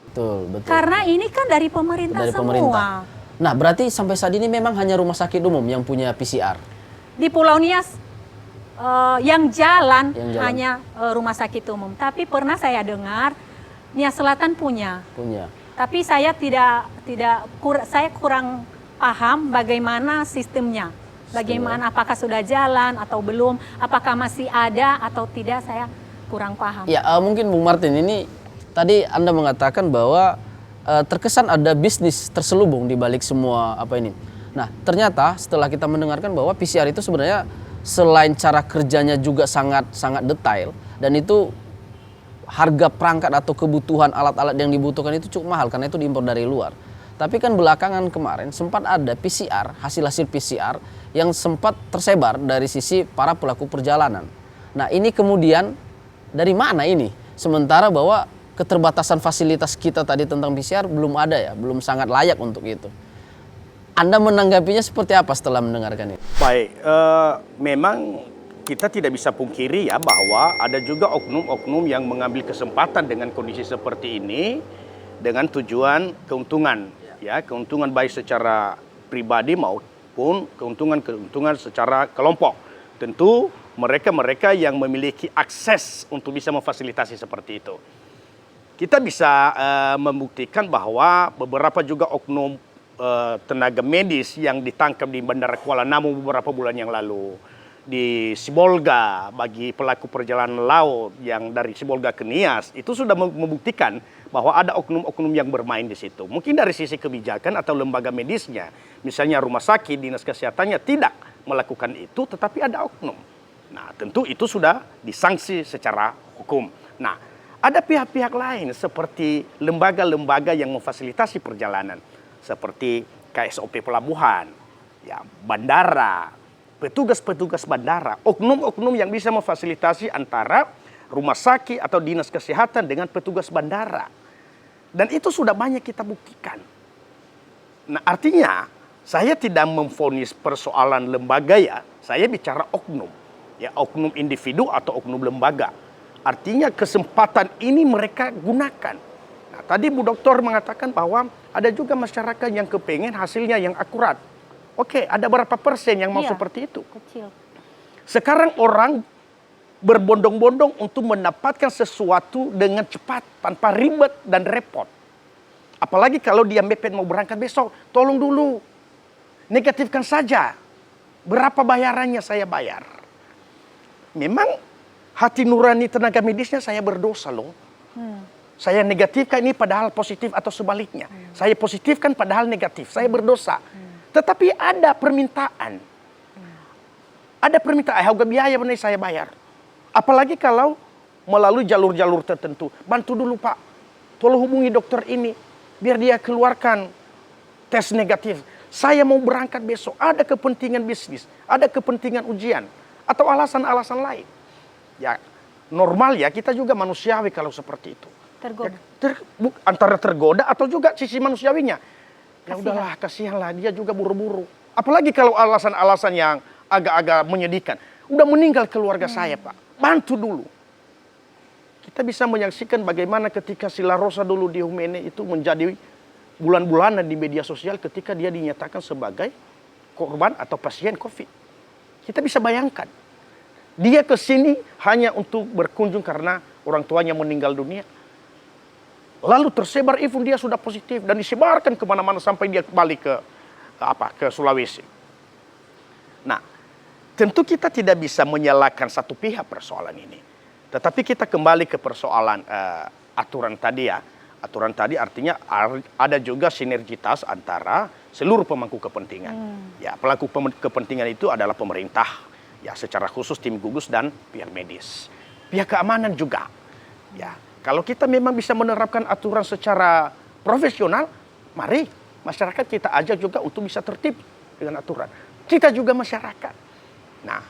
Betul. Karena ini kan dari pemerintah semua. Nah, berarti sampai saat ini memang hanya rumah sakit umum yang punya PCR? Di Pulau Nias, yang jalan hanya rumah sakit umum. Tapi pernah saya dengar, Nias Selatan punya. Tapi saya saya kurang paham bagaimana sistemnya. Bagaimana, apakah sudah jalan atau belum, apakah masih ada atau tidak, saya kurang paham. Ya, mungkin Bung Martin, ini tadi Anda mengatakan bahwa terkesan ada bisnis terselubung di balik semua apa ini. Nah, ternyata setelah kita mendengarkan bahwa PCR itu sebenarnya selain cara kerjanya juga sangat detail, dan itu harga perangkat atau kebutuhan alat-alat yang dibutuhkan itu cukup mahal karena itu diimpor dari luar. Tapi kan belakangan kemarin sempat ada PCR, hasil-hasil PCR yang sempat tersebar dari sisi para pelaku perjalanan. Nah ini kemudian dari mana ini? Sementara bahwa keterbatasan fasilitas kita tadi tentang PCR belum ada ya, belum sangat layak untuk itu. Anda menanggapinya seperti apa setelah mendengarkan ini? Baik, memang kita tidak bisa pungkiri ya bahwa ada juga oknum-oknum yang mengambil kesempatan dengan kondisi seperti ini dengan tujuan keuntungan, ya keuntungan baik secara pribadi maupun keuntungan secara kelompok. Tentu mereka yang memiliki akses untuk bisa memfasilitasi seperti itu. Kita bisa membuktikan bahwa beberapa juga oknum tenaga medis yang ditangkap di Bandara Kuala Namu beberapa bulan yang lalu, di Sibolga bagi pelaku perjalanan laut yang dari Sibolga ke Nias, itu sudah membuktikan bahwa ada oknum-oknum yang bermain di situ. Mungkin dari sisi kebijakan atau lembaga medisnya, misalnya rumah sakit, dinas kesehatannya tidak melakukan itu, tetapi ada oknum. Nah, tentu itu sudah disanksi secara hukum. Nah, ada pihak-pihak lain seperti lembaga-lembaga yang memfasilitasi perjalanan, seperti KSOP Pelabuhan, ya, bandara, petugas-petugas bandara, oknum-oknum yang bisa memfasilitasi antara rumah sakit atau dinas kesehatan dengan petugas bandara. Dan itu sudah banyak kita buktikan. Nah, artinya saya tidak memvonis persoalan lembaga ya, saya bicara oknum. Ya, oknum individu atau oknum lembaga. Artinya kesempatan ini mereka gunakan. Nah, tadi Bu Doktor mengatakan bahwa ada juga masyarakat yang kepengen hasilnya yang akurat. Oke, ada berapa persen yang mau seperti itu? Kecil. Sekarang orang berbondong-bondong untuk mendapatkan sesuatu dengan cepat, tanpa ribet dan repot. Apalagi kalau dia mepet mau berangkat besok, tolong dulu, negatifkan saja. Berapa bayarannya saya bayar? Memang hati nurani tenaga medisnya saya berdosa loh. Saya negatifkan ini padahal positif atau sebaliknya. Saya positifkan padahal negatif, saya berdosa. Tetapi ada permintaan. Ada permintaan, harga biaya benar saya bayar. Apalagi kalau melalui jalur-jalur tertentu. Bantu dulu Pak, tolong hubungi dokter ini, biar dia keluarkan tes negatif. Saya mau berangkat besok, ada kepentingan bisnis, ada kepentingan ujian, atau alasan-alasan lain. Ya, normal ya, kita juga manusiawi kalau seperti itu. Tergoda. Antara tergoda atau juga sisi manusiawinya. Ya udahlah, kasihanlah, dia juga buru-buru. Apalagi kalau alasan-alasan yang agak-agak menyedihkan. Udah meninggal keluarga saya Pak, bantu dulu. Kita bisa menyaksikan bagaimana ketika Sila Rosa dulu di Humene itu menjadi bulan-bulanan di media sosial ketika dia dinyatakan sebagai korban atau pasien COVID. Kita bisa bayangkan. Dia ke sini hanya untuk berkunjung karena orang tuanya meninggal dunia. Lalu tersebar info dia sudah positif dan disebarkan kemana-mana sampai dia kembali ke Sulawesi. Nah, tentu kita tidak bisa menyalahkan satu pihak persoalan ini. Tetapi kita kembali ke persoalan aturan tadi ya. Aturan tadi artinya ada juga sinergitas antara seluruh pemangku kepentingan. Ya, pelaku kepentingan itu adalah pemerintah, ya secara khusus tim gugus dan pihak medis. Pihak keamanan juga. Ya, kalau kita memang bisa menerapkan aturan secara profesional, mari masyarakat kita ajak juga untuk bisa tertib dengan aturan. Kita juga masyarakat. Nah,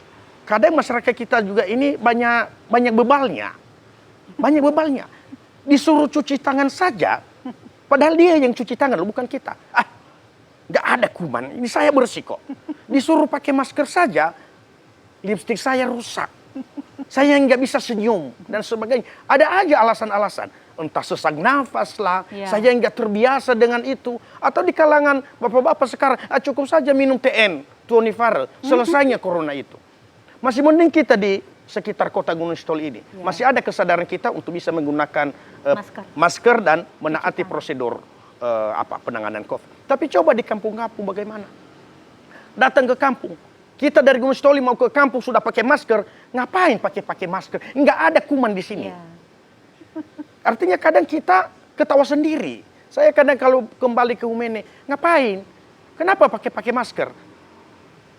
kadang masyarakat kita juga ini banyak bebalnya. Banyak bebalnya. Disuruh cuci tangan saja, padahal dia yang cuci tangan, bukan kita. Nggak ada kuman, ini saya bersih kok. Disuruh pakai masker saja, lipstik saya rusak. Saya nggak bisa senyum dan sebagainya. Ada aja alasan-alasan. Entah sesak nafas lah, saya nggak terbiasa dengan itu. Atau di kalangan bapak-bapak sekarang, cukup saja minum TN, Tuonivarel, selesainya corona itu. Masih mending kita di sekitar kota Gunung Sitol ini. Masih ada kesadaran kita untuk bisa menggunakan masker dan menaati prosedur penanganan COVID. Tapi coba di kampung-kampung bagaimana? Datang ke kampung. Kita dari Gunung Sitoli mau ke kampung sudah pakai masker, ngapain pakai masker? Nggak ada kuman di sini. Artinya kadang kita ketawa sendiri. Saya kadang kalau kembali ke Humene, ngapain? Kenapa pakai masker?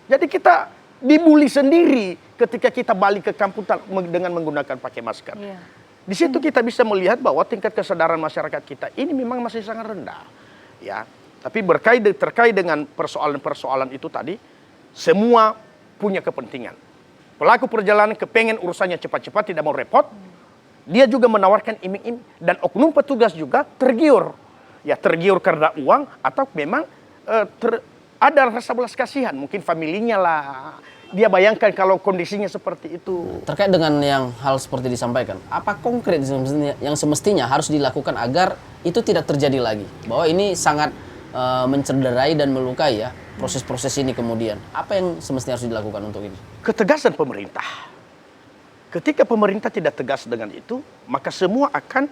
Jadi kita dibully sendiri ketika kita balik ke kampung dengan menggunakan pakai masker. Di situ kita bisa melihat bahwa tingkat kesadaran masyarakat kita ini memang masih sangat rendah. Ya, Tapi terkait dengan persoalan-persoalan itu tadi, semua punya kepentingan. Pelaku perjalanan kepengen urusannya cepat-cepat, tidak mau repot. Dia juga menawarkan iming-iming. Dan oknum petugas juga tergiur. Ya tergiur karena uang atau memang ada rasa belas kasihan. Mungkin familinya lah. Dia bayangkan kalau kondisinya seperti itu. Terkait dengan yang hal seperti disampaikan, apa konkret yang semestinya harus dilakukan agar itu tidak terjadi lagi? Bahwa ini sangat mencederai dan melukai ya proses-proses ini kemudian. Apa yang semestinya harus dilakukan untuk ini? Ketegasan pemerintah. Ketika pemerintah tidak tegas dengan itu, maka semua akan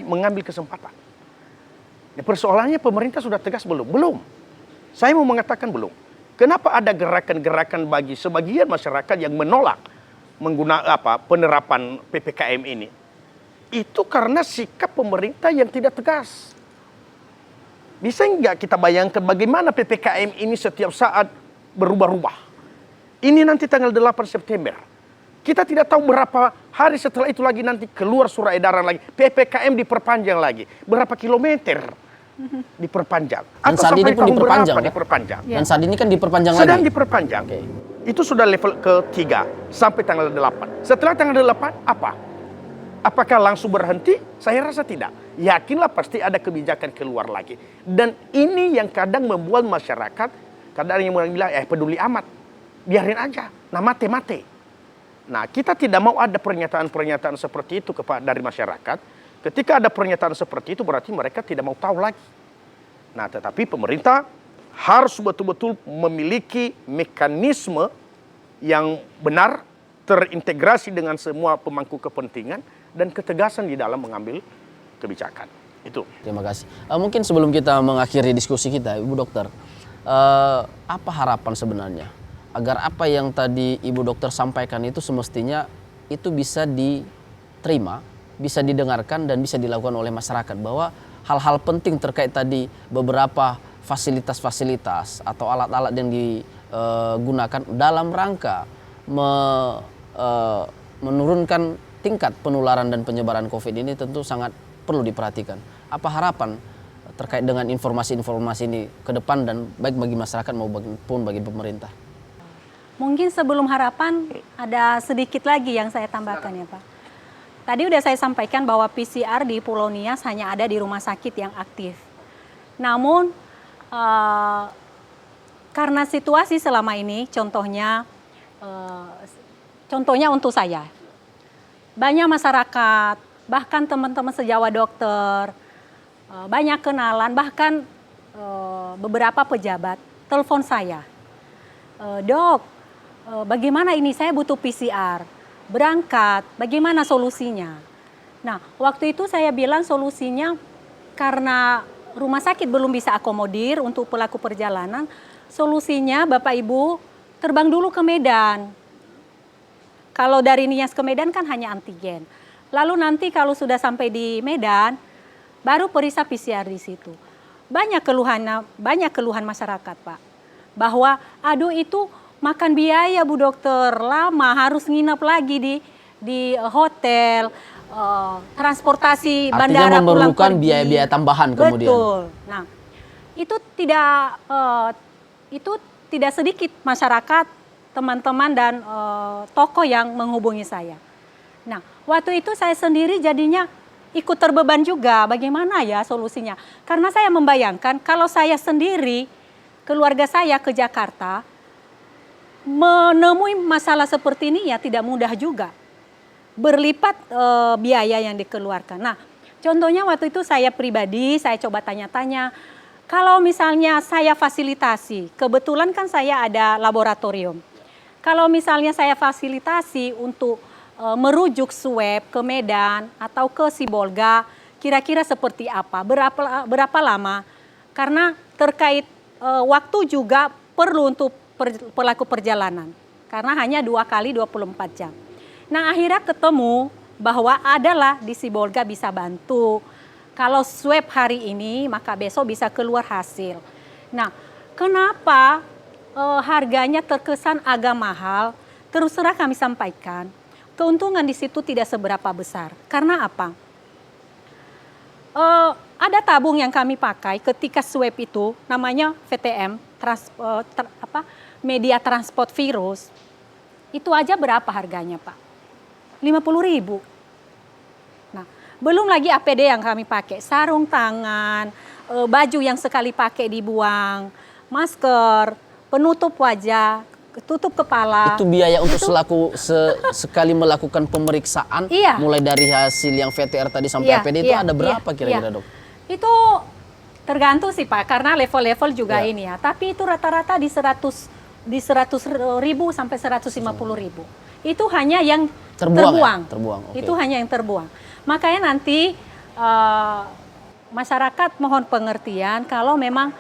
mengambil kesempatan. Nah, persoalannya pemerintah sudah tegas belum? Belum. Saya mau mengatakan belum. Kenapa ada gerakan-gerakan bagi sebagian masyarakat yang menolak penerapan PPKM ini? Itu karena sikap pemerintah yang tidak tegas. Bisa nggak kita bayangkan bagaimana PPKM ini setiap saat berubah-ubah? Ini nanti tanggal 8 September. Kita tidak tahu berapa hari setelah itu lagi nanti keluar surat edaran lagi. PPKM diperpanjang lagi. Berapa kilometer diperpanjang. Dan saat ini pun diperpanjang, diperpanjang. Dan saat ini kan diperpanjang Sedang lagi. diperpanjang. Oke. Itu sudah level ketiga sampai tanggal 8. Setelah tanggal 8 apa? Apakah langsung berhenti? Saya rasa tidak. Yakinlah pasti ada kebijakan keluar lagi. Dan ini yang kadang membuat masyarakat, kadang yang bilang, peduli amat. Biarin aja. Nah mate-mate. Nah kita tidak mau ada pernyataan-pernyataan seperti itu dari masyarakat. Ketika ada pernyataan seperti itu berarti mereka tidak mau tahu lagi. Nah tetapi pemerintah harus betul-betul memiliki mekanisme yang benar, terintegrasi dengan semua pemangku kepentingan, dan ketegasan di dalam mengambil kebijakan. Itu. Terima kasih. Mungkin sebelum kita mengakhiri diskusi kita, Ibu Dokter, apa harapan sebenarnya agar apa yang tadi Ibu Dokter sampaikan itu semestinya itu bisa diterima, bisa didengarkan dan bisa dilakukan oleh masyarakat, bahwa hal-hal penting terkait tadi beberapa fasilitas-fasilitas atau alat-alat yang digunakan dalam rangka menurunkan tingkat penularan dan penyebaran COVID ini tentu sangat perlu diperhatikan. Apa harapan terkait dengan informasi-informasi ini ke depan dan baik bagi masyarakat maupun bagi pemerintah? Mungkin sebelum harapan ada sedikit lagi yang saya tambahkan ya Pak. Tadi udah saya sampaikan bahwa PCR di Pulau Nias hanya ada di rumah sakit yang aktif. Namun karena situasi selama ini, contohnya untuk saya, banyak masyarakat, bahkan teman-teman sejawat dokter, banyak kenalan, bahkan beberapa pejabat telepon saya, dok, bagaimana ini saya butuh PCR, berangkat, bagaimana solusinya? Nah, waktu itu saya bilang solusinya karena rumah sakit belum bisa akomodir untuk pelaku perjalanan, solusinya Bapak Ibu terbang dulu ke Medan. Kalau dari Nias ke Medan kan hanya antigen. Lalu nanti kalau sudah sampai di Medan, baru periksa PCR di situ. Banyak keluhan masyarakat Pak, bahwa aduh itu makan biaya Bu Dokter, lama harus nginep lagi di hotel, transportasi bandara artinya memerlukan biaya-biaya tambahan kemudian. Betul. Nah, itu tidak sedikit masyarakat, teman-teman dan tokoh yang menghubungi saya. Nah, waktu itu saya sendiri jadinya ikut terbeban juga, bagaimana ya solusinya. Karena saya membayangkan kalau saya sendiri, keluarga saya ke Jakarta, menemui masalah seperti ini ya tidak mudah juga. Berlipat biaya yang dikeluarkan. Nah, contohnya waktu itu saya pribadi, saya coba tanya-tanya, kalau misalnya saya fasilitasi, kebetulan kan saya ada laboratorium. Kalau misalnya saya fasilitasi untuk merujuk swab ke Medan atau ke Sibolga, kira-kira seperti apa, berapa lama? Karena terkait waktu juga perlu untuk pelaku perjalanan, karena hanya 2 kali 24 jam. Nah akhirnya ketemu bahwa adalah di Sibolga bisa bantu. Kalau swab hari ini maka besok bisa keluar hasil. Nah kenapa harganya terkesan agak mahal? Terus terang kami sampaikan, keuntungan di situ tidak seberapa besar. Karena apa? Ada tabung yang kami pakai ketika swab itu, namanya VTM, media transport virus. Itu aja berapa harganya, Pak? 50.000. Nah, belum lagi APD yang kami pakai, sarung tangan, baju yang sekali pakai dibuang, masker, penutup wajah, tutup kepala. Itu biaya untuk sekali melakukan pemeriksaan, Iya. mulai dari hasil yang VTR tadi sampai Iya, APD itu iya, ada berapa iya, kira-kira, iya. Dok? Itu tergantung sih Pak, karena level-level juga Ya. ini ya. Tapi itu rata-rata di 100.000 sampai 150.000. Itu hanya yang Terbuang ya? terbuang. Terbuang, oke. Itu hanya yang terbuang. Makanya nanti masyarakat mohon pengertian kalau memang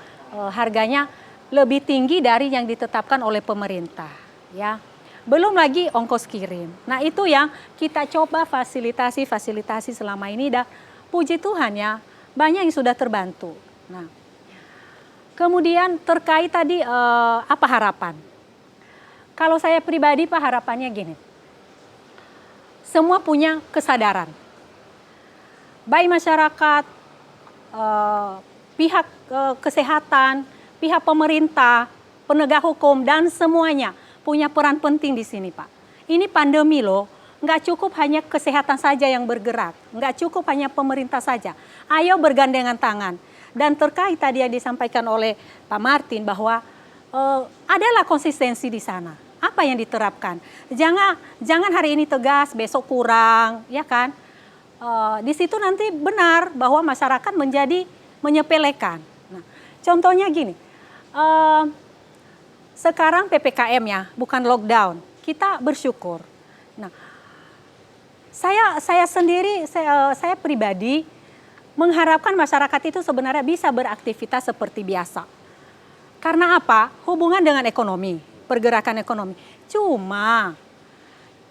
harganya lebih tinggi dari yang ditetapkan oleh pemerintah, ya. Belum lagi ongkos kirim. Nah, itu yang kita coba fasilitasi selama ini, dan puji Tuhan ya, banyak yang sudah terbantu. Nah, kemudian terkait tadi apa harapan? Kalau saya pribadi Pak, harapannya gini. Semua punya kesadaran. Baik masyarakat, pihak kesehatan, pihak pemerintah, penegak hukum, dan semuanya punya peran penting di sini, Pak. Ini pandemi loh, nggak cukup hanya kesehatan saja yang bergerak, nggak cukup hanya pemerintah saja. Ayo bergandengan tangan. Dan terkait tadi yang disampaikan oleh Pak Martin bahwa adalah konsistensi di sana. Apa yang diterapkan? Jangan hari ini tegas, besok kurang, ya kan? Di situ nanti benar bahwa masyarakat menjadi menyepelekan. Nah, contohnya gini. Sekarang PPKM ya, bukan lockdown. Kita bersyukur. Nah, saya sendiri, saya pribadi mengharapkan masyarakat itu sebenarnya bisa beraktivitas seperti biasa. Karena apa? Hubungan dengan ekonomi, pergerakan ekonomi. Cuma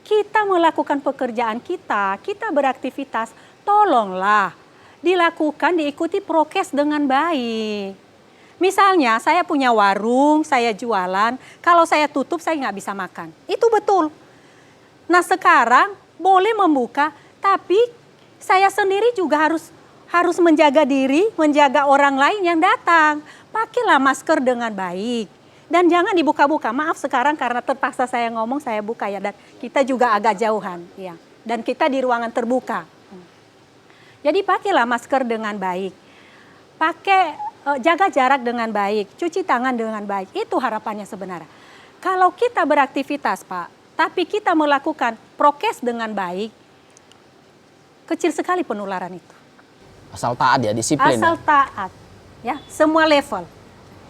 kita melakukan pekerjaan kita beraktivitas, tolonglah dilakukan, diikuti prokes dengan baik. Misalnya saya punya warung, saya jualan, kalau saya tutup saya nggak bisa makan. Itu betul. Nah sekarang boleh membuka, tapi saya sendiri juga harus menjaga diri, menjaga orang lain yang datang. Pakailah masker dengan baik. Dan jangan dibuka-buka. Maaf sekarang karena terpaksa saya ngomong, saya buka ya. Dan kita juga agak jauhan. Ya. Dan kita di ruangan terbuka. Jadi pakailah masker dengan baik. Jaga jarak dengan baik, cuci tangan dengan baik. Itu harapannya sebenarnya. Kalau kita beraktivitas Pak, tapi kita melakukan prokes dengan baik, kecil sekali penularan itu. Asal taat ya, disiplin. Asal taat, ya semua level.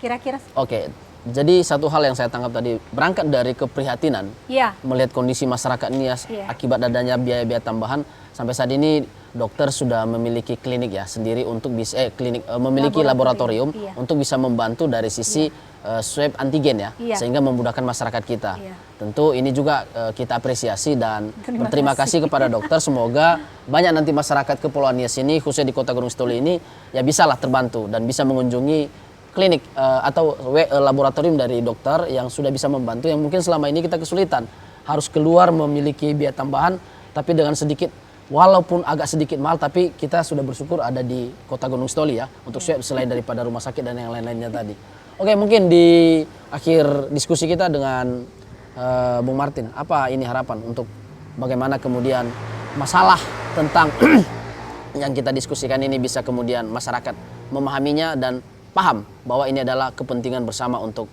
Kira-kira. Oke, jadi satu hal yang saya tangkap tadi, berangkat dari keprihatinan, Ya. melihat kondisi masyarakat ini ya, akibat adanya biaya-biaya tambahan, sampai saat ini dokter sudah memiliki klinik ya sendiri untuk bisa memiliki laboratorium iya. untuk bisa membantu dari sisi swab antigen ya, Iya. sehingga memudahkan masyarakat kita. Iya. Tentu ini juga kita apresiasi dan berterima kasih kepada dokter. Semoga banyak nanti masyarakat Kepulauan Nias ini, khususnya di Kota Gunung Sitoli ini, ya bisalah terbantu dan bisa mengunjungi klinik atau laboratorium dari dokter yang sudah bisa membantu, yang mungkin selama ini kita kesulitan harus keluar memiliki biaya tambahan, tapi dengan sedikit, walaupun agak sedikit mahal, tapi kita sudah bersyukur ada di Kota Gunung Sitoli ya untuk swab selain daripada rumah sakit dan yang lain-lainnya tadi. Oke, mungkin di akhir diskusi kita dengan Bung Martin, apa ini harapan untuk bagaimana kemudian masalah tentang yang kita diskusikan ini bisa kemudian masyarakat memahaminya dan paham bahwa ini adalah kepentingan bersama untuk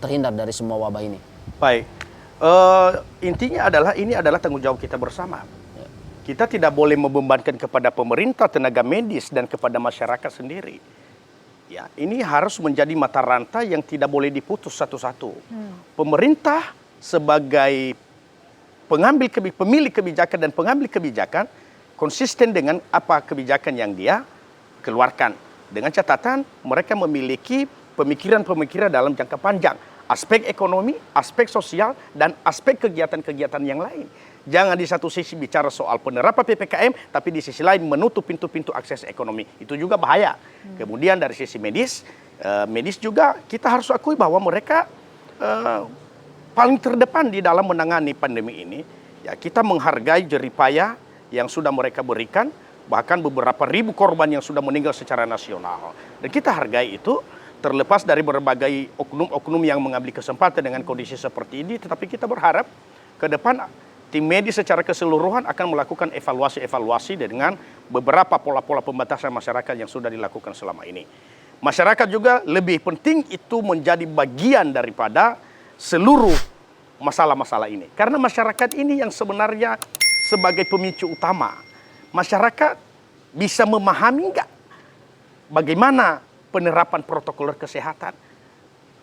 terhindar dari semua wabah ini. Baik, intinya adalah ini adalah tanggung jawab kita bersama. Kita tidak boleh membebankan kepada pemerintah, tenaga medis, dan kepada masyarakat sendiri. Ya, ini harus menjadi mata rantai yang tidak boleh diputus satu-satu. Pemerintah sebagai pemilik kebijakan dan pengambil kebijakan konsisten dengan apa kebijakan yang dia keluarkan. Dengan catatan mereka memiliki pemikiran-pemikiran dalam jangka panjang. Aspek ekonomi, aspek sosial, dan aspek kegiatan-kegiatan yang lain. Jangan di satu sisi bicara soal penerapan PPKM, tapi di sisi lain menutup pintu-pintu akses ekonomi. Itu juga bahaya. Kemudian dari sisi medis juga kita harus akui bahwa mereka paling terdepan di dalam menangani pandemi ini. Ya, kita menghargai jerih payah yang sudah mereka berikan bahkan beberapa ribu korban yang sudah meninggal secara nasional. Dan kita hargai itu, terlepas dari berbagai oknum-oknum yang mengambil kesempatan dengan kondisi seperti ini, tetapi kita berharap ke depan tim medis secara keseluruhan akan melakukan evaluasi-evaluasi dengan beberapa pola-pola pembatasan masyarakat yang sudah dilakukan selama ini. Masyarakat juga lebih penting itu menjadi bagian daripada seluruh masalah-masalah ini. Karena masyarakat ini yang sebenarnya sebagai pemicu utama. Masyarakat bisa memahami nggak bagaimana penerapan protokol kesehatan.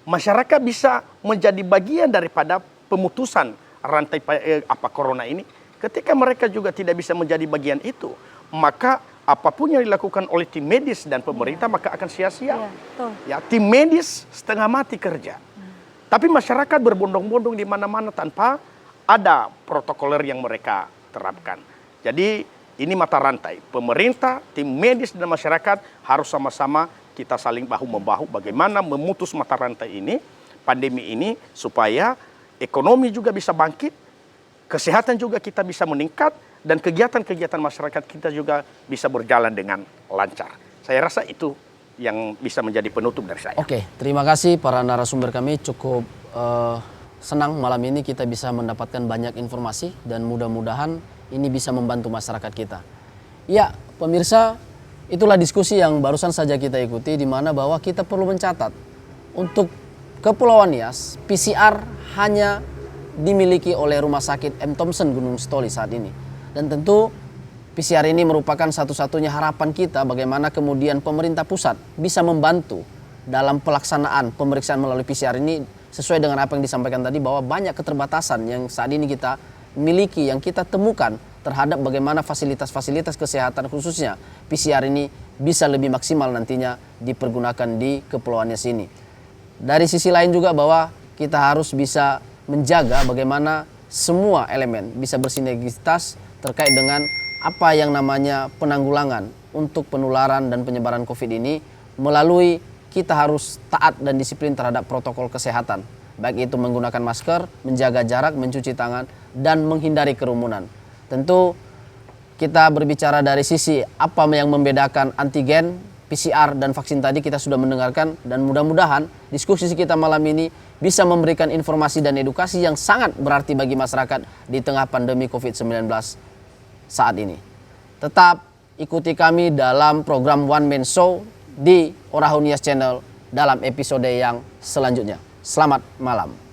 Masyarakat bisa menjadi bagian daripada pemutusan rantai corona ini. Ketika mereka juga tidak bisa menjadi bagian itu, maka apapun yang dilakukan oleh tim medis dan pemerintah maka akan sia-sia. Ya, tim medis setengah mati kerja. Tapi masyarakat berbondong-bondong di mana-mana tanpa ada protokoler yang mereka terapkan. Jadi ini mata rantai. Pemerintah, tim medis dan masyarakat harus sama-sama kita saling bahu-membahu bagaimana memutus mata rantai ini, pandemi ini, supaya ekonomi juga bisa bangkit, kesehatan juga kita bisa meningkat, dan kegiatan-kegiatan masyarakat kita juga bisa berjalan dengan lancar. Saya rasa itu yang bisa menjadi penutup dari saya. Oke, terima kasih para narasumber kami. Cukup senang malam ini kita bisa mendapatkan banyak informasi dan mudah-mudahan ini bisa membantu masyarakat kita. Ya, pemirsa, itulah diskusi yang barusan saja kita ikuti, di mana bahwa kita perlu mencatat untuk Kepulauan Nias, PCR hanya dimiliki oleh Rumah Sakit M. Thompson Gunung Sitoli saat ini. Dan tentu PCR ini merupakan satu-satunya harapan kita bagaimana kemudian pemerintah pusat bisa membantu dalam pelaksanaan pemeriksaan melalui PCR ini sesuai dengan apa yang disampaikan tadi, bahwa banyak keterbatasan yang saat ini kita miliki, yang kita temukan terhadap bagaimana fasilitas-fasilitas kesehatan khususnya PCR ini bisa lebih maksimal nantinya dipergunakan di Kepulauan Nias ini. Dari sisi lain juga bahwa kita harus bisa menjaga bagaimana semua elemen bisa bersinergitas terkait dengan apa yang namanya penanggulangan untuk penularan dan penyebaran COVID ini, melalui kita harus taat dan disiplin terhadap protokol kesehatan. Baik itu menggunakan masker, menjaga jarak, mencuci tangan, dan menghindari kerumunan. Tentu kita berbicara dari sisi apa yang membedakan antigen, PCR, dan vaksin tadi kita sudah mendengarkan, dan mudah-mudahan diskusi kita malam ini bisa memberikan informasi dan edukasi yang sangat berarti bagi masyarakat di tengah pandemi COVID-19 saat ini. Tetap ikuti kami dalam program One Man Show di Orahu Nias Channel dalam episode yang selanjutnya. Selamat malam.